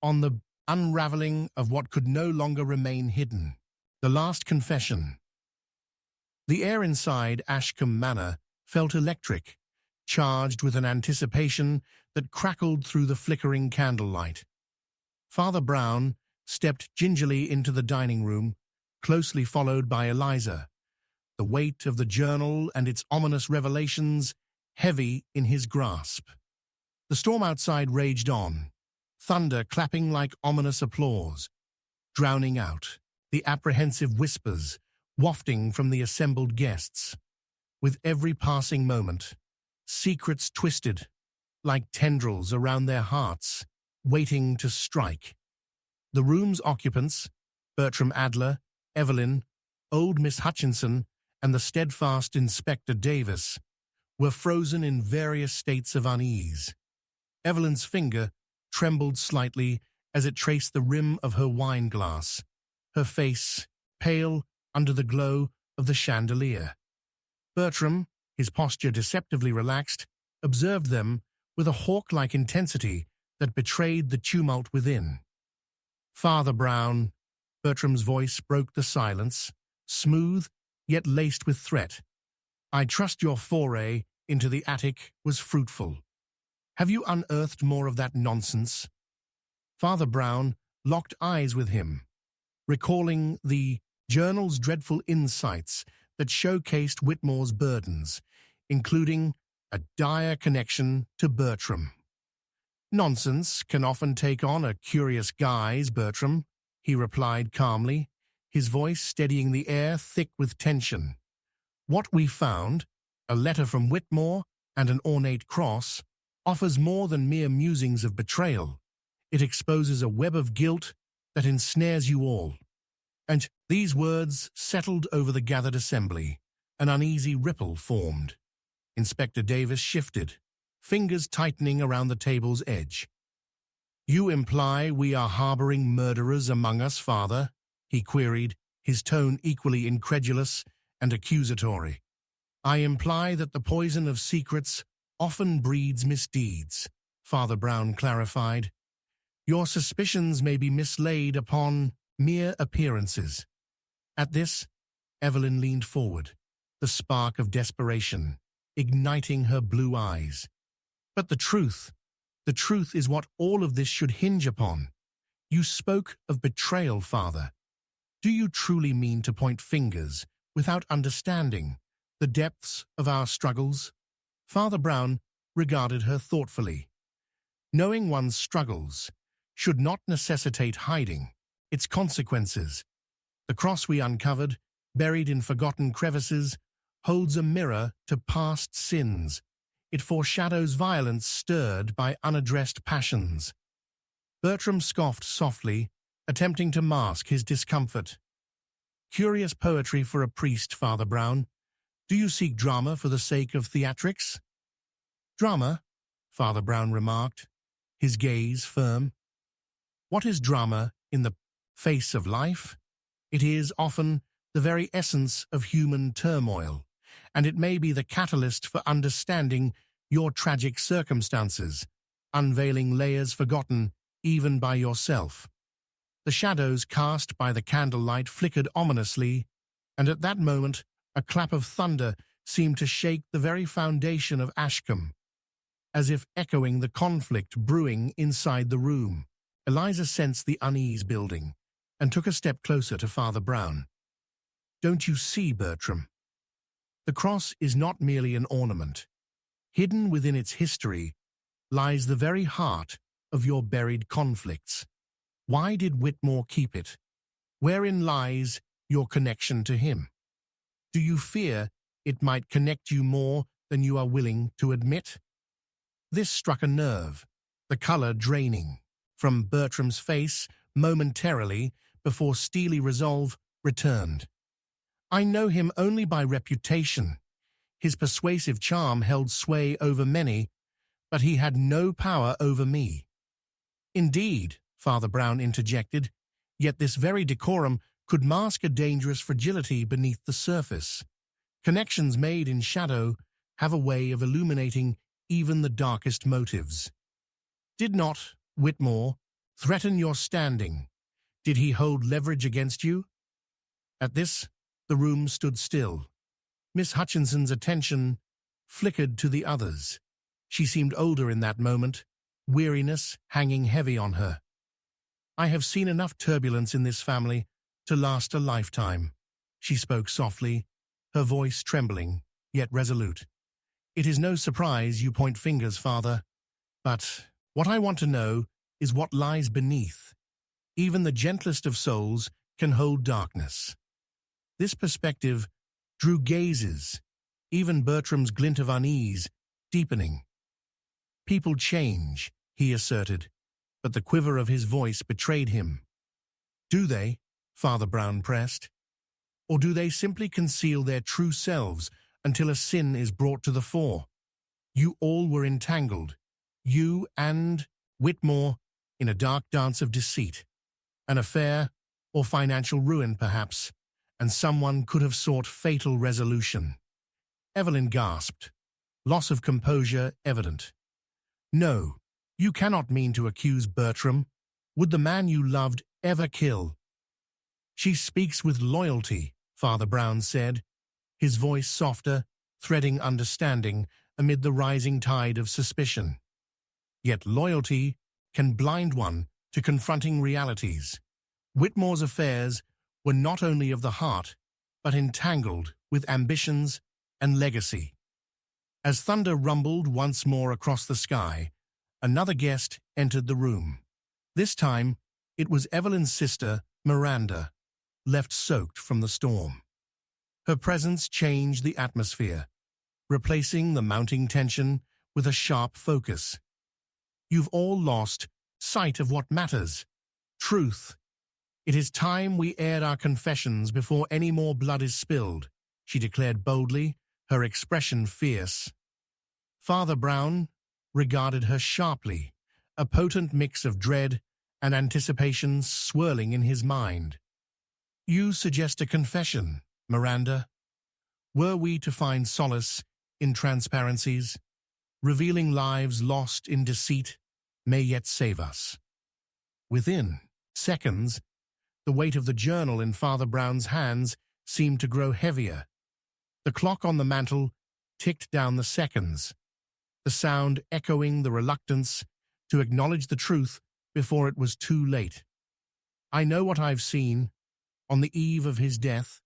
A: on the unraveling of what could no longer remain hidden. The last confession. The air inside Ashcombe Manor felt electric, charged with an anticipation that crackled through the flickering candlelight. Father Brown stepped gingerly into the dining room, closely followed by Eliza, the weight of the journal and its ominous revelations heavy in his grasp. The storm outside raged on, thunder clapping like ominous applause, drowning out the apprehensive whispers wafting from the assembled guests. With every passing moment, secrets twisted like tendrils around their hearts, waiting to strike. The room's occupants, Bertram Adler, Evelyn, old Miss Hutchinson, and the steadfast Inspector Davis, were frozen in various states of unease. Evelyn's finger trembled slightly as it traced the rim of her wine glass, her face pale under the glow of the chandelier. Bertram, his posture deceptively relaxed, observed them with a hawk-like intensity that betrayed the tumult within. "Father Brown," Bertram's voice broke the silence, smooth yet laced with threat. "I trust your foray into the attic was fruitful. Have you unearthed more of that nonsense?" Father Brown locked eyes with him, recalling the journal's dreadful insights that showcased Whitmore's burdens, including a dire connection to Bertram. "Nonsense can often take on a curious guise, Bertram," he replied calmly, his voice steadying the air thick with tension. "What we found, a letter from Whitmore and an ornate cross, offers more than mere musings of betrayal. It exposes a web of guilt that ensnares you all." And these words settled over the gathered assembly. An uneasy ripple formed. Inspector Davis shifted, fingers tightening around the table's edge. "You imply we are harboring murderers among us, Father?" he queried, his tone equally incredulous and accusatory. "I imply that the poison of secrets often breeds misdeeds," Father Brown clarified. "Your suspicions may be mislaid upon mere appearances." At this, Evelyn leaned forward, the spark of desperation igniting her blue eyes. "But the truth is what all of this should hinge upon. You spoke of betrayal, Father. Do you truly mean to point fingers without understanding the depths of our struggles?" Father Brown regarded her thoughtfully. "Knowing one's struggles should not necessitate hiding its consequences. The cross we uncovered, buried in forgotten crevices, holds a mirror to past sins. It foreshadows violence stirred by unaddressed passions." Bertram scoffed softly, attempting to mask his discomfort. "Curious poetry for a priest, Father Brown. Do you seek drama for the sake of theatrics?" "Drama?" Father Brown remarked, his gaze firm. "What is drama in the face of life? It is often the very essence of human turmoil, and it may be the catalyst for understanding your tragic circumstances, unveiling layers forgotten even by yourself." The shadows cast by the candlelight flickered ominously, and at that moment a clap of thunder seemed to shake the very foundation of Ashcombe, as if echoing the conflict brewing inside the room. Eliza sensed the unease building and took a step closer to Father Brown. "Don't you see, Bertram? The cross is not merely an ornament. Hidden within its history lies the very heart of your buried conflicts. Why did Whitmore keep it? Wherein lies your connection to him? Do you fear it might connect you more than you are willing to admit?" This struck a nerve, the color draining from Bertram's face momentarily before steely resolve returned. "I know him only by reputation. His persuasive charm held sway over many, but he had no power over me." "Indeed," Father Brown interjected, yet this very decorum could mask a dangerous fragility beneath the surface. Connections made in shadow have a way of illuminating even the darkest motives. Did not Whitmore threaten your standing? Did he hold leverage against you? At this, the room stood still. Miss Hutchinson's attention flickered to the others. She seemed older in that moment, weariness hanging heavy on her. I have seen enough turbulence in this family to last a lifetime, she spoke softly, her voice trembling, yet resolute. It is no surprise you point fingers, Father, but what I want to know is what lies beneath. Even the gentlest of souls can hold darkness. This perspective drew gazes, even Bertram's glint of unease deepening. People change, he asserted, but the quiver of his voice betrayed him. Do they? Father Brown pressed. Or do they simply conceal their true selves until a sin is brought to the fore? You all were entangled, you and Whitmore, in a dark dance of deceit. An affair, or financial ruin perhaps, and someone could have sought fatal resolution. Evelyn gasped, loss of composure evident. No, you cannot mean to accuse Bertram. Would the man you loved ever kill? She speaks with loyalty, Father Brown said, his voice softer, threading understanding amid the rising tide of suspicion. Yet loyalty can blind one to confronting realities. Whitmore's affairs were not only of the heart, but entangled with ambitions and legacy. As thunder rumbled once more across the sky, another guest entered the room. This time, it was Evelyn's sister, Miranda, left soaked from the storm. Her presence changed the atmosphere, replacing the mounting tension with a sharp focus. You've all lost sight of what matters. Truth. It is time we aired our confessions before any more blood is spilled, she declared boldly, her expression fierce. Father Brown regarded her sharply, a potent mix of dread and anticipation swirling in his mind. You suggest a confession, Miranda. Were we to find solace in transparencies, revealing lives lost in deceit may yet save us. Within seconds, the weight of the journal in Father Brown's hands seemed to grow heavier. The clock on the mantel ticked down the seconds, the sound echoing the reluctance to acknowledge the truth before it was too late. I know what I've seen. On the eve of his death,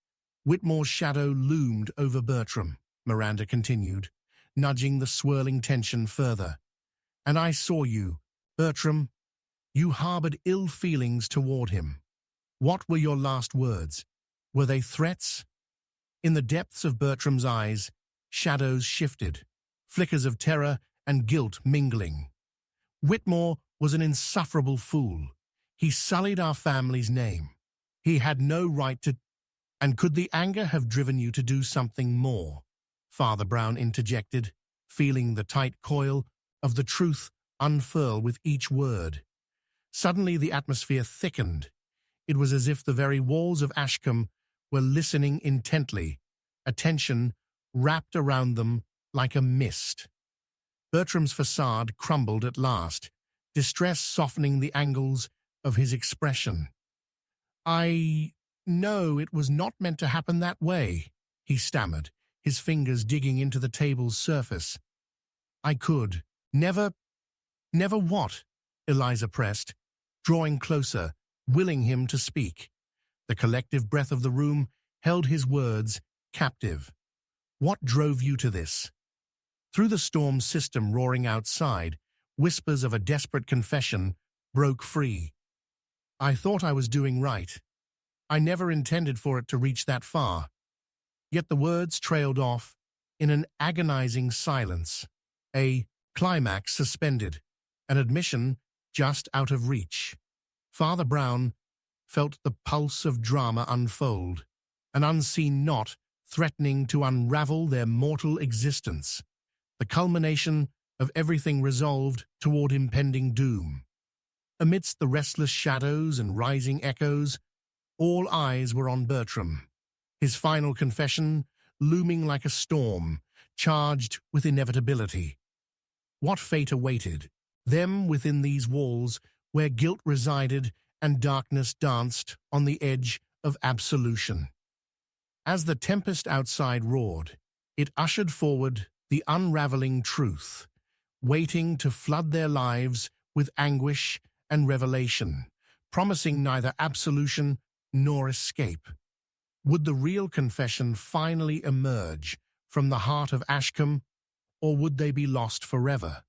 A: Whitmore's shadow loomed over Bertram, Miranda continued, nudging the swirling tension further. And I saw you, Bertram. You harbored ill feelings toward him. What were your last words? Were they threats? In the depths of Bertram's eyes, shadows shifted, flickers of terror and guilt mingling. Whitmore was an insufferable fool. He sullied our family's name. He had no right to... And could the anger have driven you to do something more? Father Brown interjected, feeling the tight coil of the truth unfurl with each word. Suddenly the atmosphere thickened. It was as if the very walls of Ashcombe were listening intently, attention wrapped around them like a mist. Bertram's facade crumbled at last, distress softening the angles of his expression. I know it was not meant to happen that way, he stammered, his fingers digging into the table's surface. I could. Never what? Eliza pressed, drawing closer, willing him to speak. The collective breath of the room held his words captive. What drove you to this? Through the storm system roaring outside, whispers of a desperate confession broke free. I thought I was doing right. I never intended for it to reach that far. Yet the words trailed off in an agonizing silence, a climax suspended, an admission just out of reach. Father Brown felt the pulse of drama unfold, an unseen knot threatening to unravel their mortal existence, the culmination of everything resolved toward impending doom. Amidst the restless shadows and rising echoes, all eyes were on Bertram, his final confession looming like a storm, charged with inevitability. What fate awaited them within these walls where guilt resided and darkness danced on the edge of absolution? As the tempest outside roared, it ushered forward the unraveling truth, waiting to flood their lives with anguish and revelation, promising neither absolution nor escape. Would the real confession finally emerge from the heart of Ashcombe, or would they be lost forever,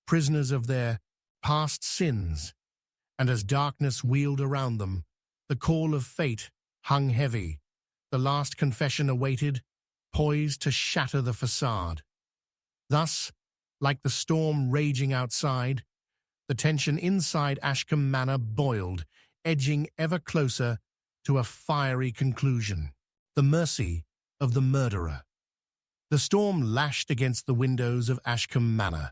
A: prisoners of their past sins? And as darkness wheeled around them, the call of fate hung heavy. The last confession awaited, poised to shatter the facade. Thus, like the storm raging outside, the tension inside Ashcombe Manor boiled, edging ever closer to a fiery conclusion. The mercy of the murderer. The storm lashed against the windows of Ashcombe Manor,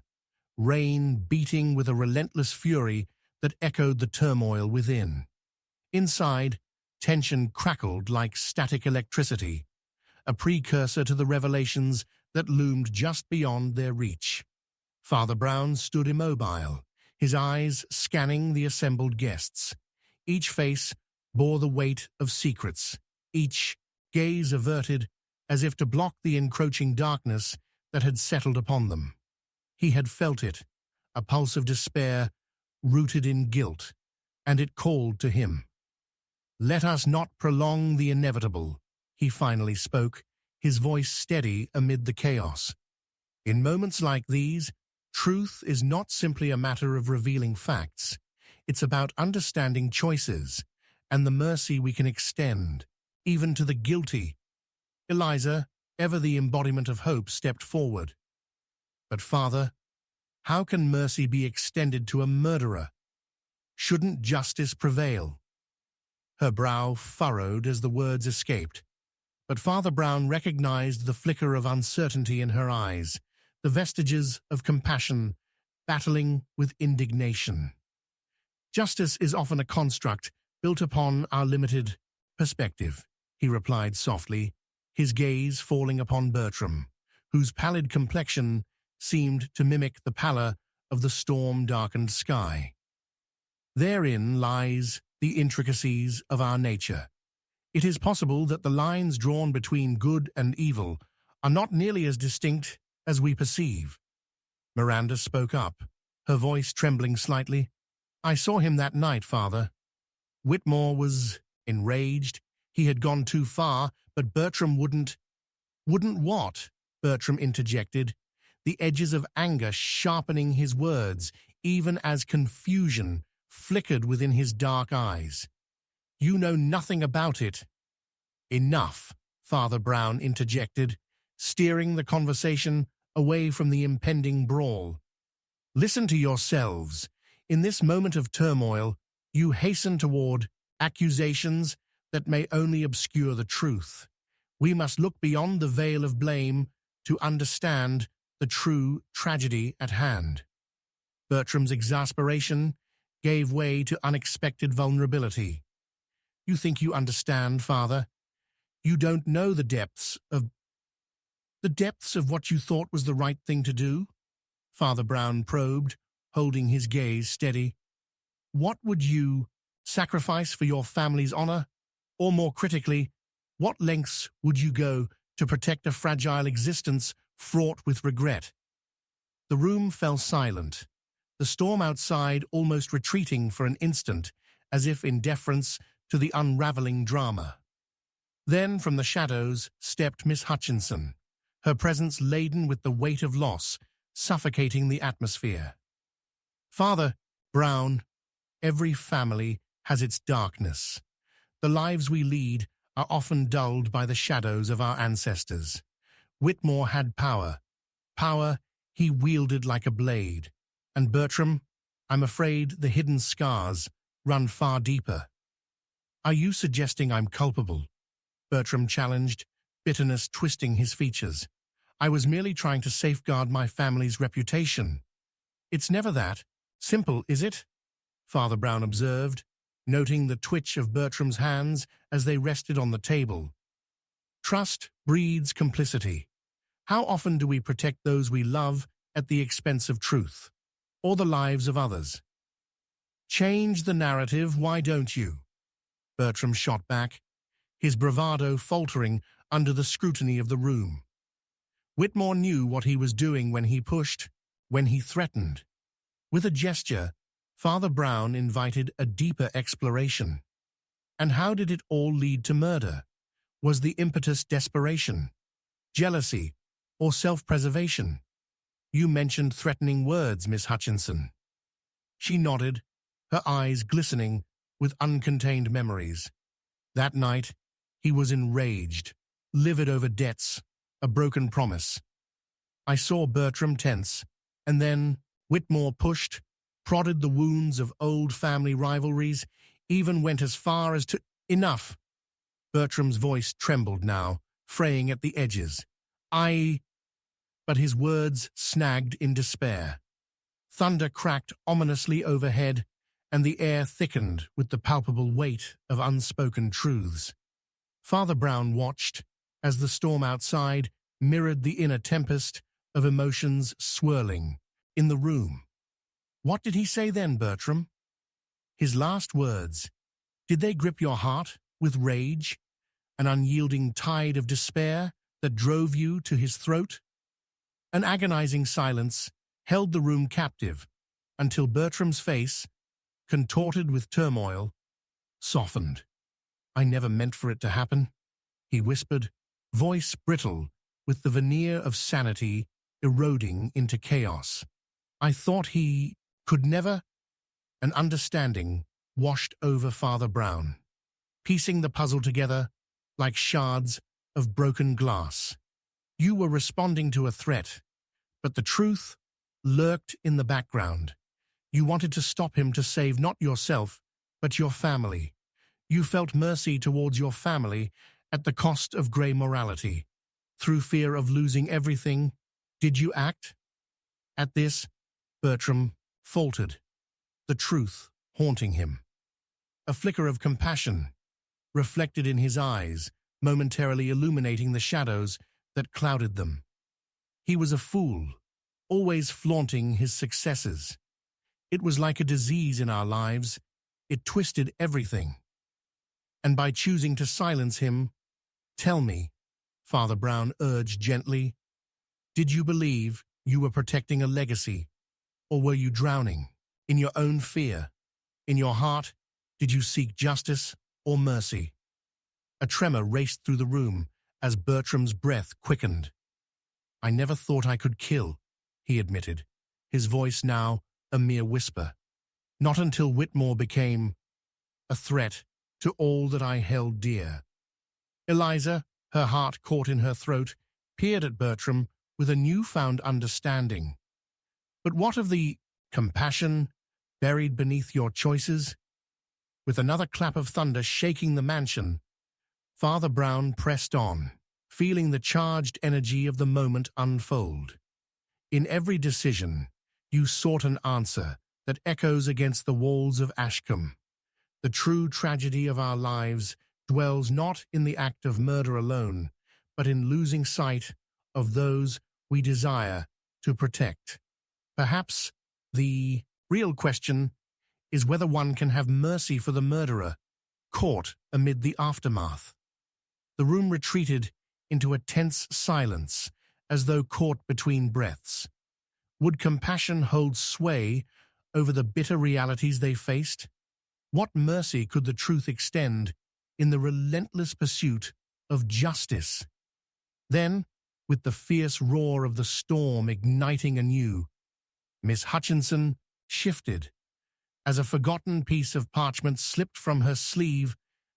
A: rain beating with a relentless fury that echoed the turmoil within. Inside, tension crackled like static electricity, a precursor to the revelations that loomed just beyond their reach. Father Brown stood immobile, his eyes scanning the assembled guests. Each face bore the weight of secrets, each gaze averted as if to block the encroaching darkness that had settled upon them. He had felt it, a pulse of despair rooted in guilt, and it called to him. "Let us not prolong the inevitable," he finally spoke, his voice steady amid the chaos. In moments like these, truth is not simply a matter of revealing facts. It's about understanding choices and the mercy we can extend, even to the guilty. Eliza, ever the embodiment of hope, stepped forward. "But Father, how can mercy be extended to a murderer? Shouldn't justice prevail?" Her brow furrowed as the words escaped, but Father Brown recognized the flicker of uncertainty in her eyes, the vestiges of compassion battling with indignation. "Justice is often a construct built upon our limited perspective," he replied softly, his gaze falling upon Bertram, whose pallid complexion seemed to mimic the pallor of the storm-darkened sky. "Therein lies the intricacies of our nature. It is possible that the lines drawn between good and evil are not nearly as distinct as we perceive." Miranda spoke up, her voice trembling slightly. "I saw him that night, Father." Whitmore was enraged. He had gone too far, but Bertram wouldn't. "Wouldn't what?" Bertram interjected, the edges of anger sharpening his words, even as confusion flickered within his dark eyes. "You know nothing about it." "Enough," Father Brown interjected, steering the conversation away from the impending brawl. "Listen to yourselves. In this moment of turmoil, you hasten toward accusations that may only obscure the truth. We must look beyond the veil of blame to understand the true tragedy at hand." Bertram's exasperation gave way to unexpected vulnerability. "You think you understand, Father? You don't know the depths of what you thought was the right thing to do?" Father Brown probed, holding his gaze steady. "What would you sacrifice for your family's honor? Or more critically, what lengths would you go to protect a fragile existence fraught with regret?" The room fell silent, the storm outside almost retreating for an instant, as if in deference to the unraveling drama. Then from the shadows stepped Miss Hutchinson, her presence laden with the weight of loss, suffocating the atmosphere. "Father Brown, every family has its darkness. The lives we lead are often dulled by the shadows of our ancestors. Whitmore had power he wielded like a blade. And Bertram, I'm afraid the hidden scars run far deeper." "Are you suggesting I'm culpable?" Bertram challenged, bitterness twisting his features. "I was merely trying to safeguard my family's reputation." "It's never that simple, is it?" Father Brown observed, noting the twitch of Bertram's hands as they rested on the table. Trust breeds complicity. How often do we protect those we love at the expense of truth, or the lives of others? Change the narrative, why don't you? Bertram shot back, his bravado faltering under the scrutiny of the room. Whitmore knew what he was doing when he pushed, when he threatened. With a gesture, Father Brown invited a deeper exploration. And how did it all lead to murder? Was the impetus desperation, jealousy, or self-preservation? You mentioned threatening words, Miss Hutchinson. She nodded, her eyes glistening with uncontained memories. That night, he was enraged, livid over debts, a broken promise. I saw Bertram tense, and then Whitmore pushed, prodded the wounds of old family rivalries, even went as far as to— Enough! Bertram's voice trembled now, fraying at the edges. But his words snagged in despair. Thunder cracked ominously overhead, and the air thickened with the palpable weight of unspoken truths. Father Brown watched as the storm outside mirrored the inner tempest of emotions swirling in the room. What did he say then, Bertram? His last words, did they grip your heart with rage, an unyielding tide of despair that drove you to his throat? An agonizing silence held the room captive until Bertram's face, contorted with turmoil, softened. I never meant for it to happen, he whispered, voice brittle with the veneer of sanity eroding into chaos. I thought he could never. An understanding washed over Father Brown, piecing the puzzle together like shards of broken glass. You were responding to a threat, but the truth lurked in the background. You wanted to stop him to save not yourself, but your family. You felt mercy towards your family at the cost of grey morality. Through fear of losing everything, did you act? At this, Bertram faltered, the truth haunting him. A flicker of compassion reflected in his eyes, momentarily illuminating the shadows that clouded them. He was a fool, always flaunting his successes. It was like a disease in our lives. It twisted everything. And by choosing to silence him, tell me, Father Brown urged gently, did you believe you were protecting a legacy, or were you drowning in your own fear? In your heart, did you seek justice or mercy? A tremor raced through the room as Bertram's breath quickened. I never thought I could kill, he admitted, his voice now a mere whisper. Not until Whitmore became a threat to all that I held dear. Eliza, her heart caught in her throat, peered at Bertram with a newfound understanding. But what of the compassion buried beneath your choices? With another clap of thunder shaking the mansion, Father Brown pressed on, feeling the charged energy of the moment unfold. In every decision, you sought an answer that echoes against the walls of Ashcombe. The true tragedy of our lives dwells not in the act of murder alone, but in losing sight of those we desire to protect. Perhaps the real question is whether one can have mercy for the murderer, caught amid the aftermath. The room retreated into a tense silence, as though caught between breaths. Would compassion hold sway over the bitter realities they faced? What mercy could the truth extend in the relentless pursuit of justice? Then, with the fierce roar of the storm igniting anew, Miss Hutchinson shifted, as a forgotten piece of parchment slipped from her sleeve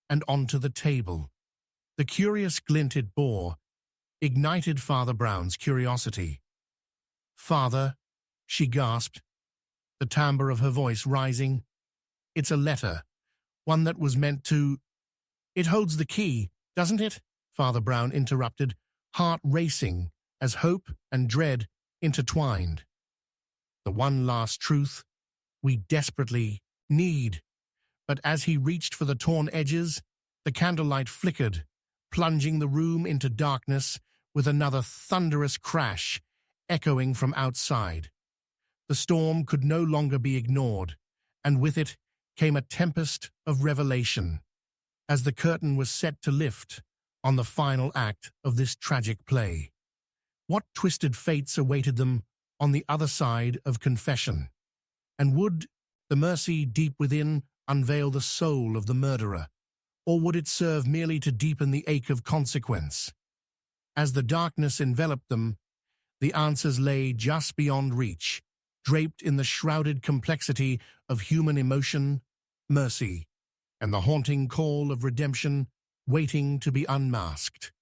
A: and onto the table. The curious glint it bore ignited Father Brown's curiosity. Father, she gasped, the timbre of her voice rising. It's a letter, one that was meant to— It holds the key, doesn't it? Father Brown interrupted, heart racing as hope and dread intertwined. The one last truth we desperately need. But as he reached for the torn edges, the candlelight flickered, plunging the room into darkness with another thunderous crash echoing from outside. The storm could no longer be ignored, and with it came a tempest of revelation, as the curtain was set to lift on the final act of this tragic play. What twisted fates awaited them on the other side of confession? And would the mercy deep within unveil the soul of the murderer, or would it serve merely to deepen the ache of consequence? As the darkness enveloped them, the answers lay just beyond reach, draped in the shrouded complexity of human emotion, mercy, and the haunting call of redemption waiting to be unmasked.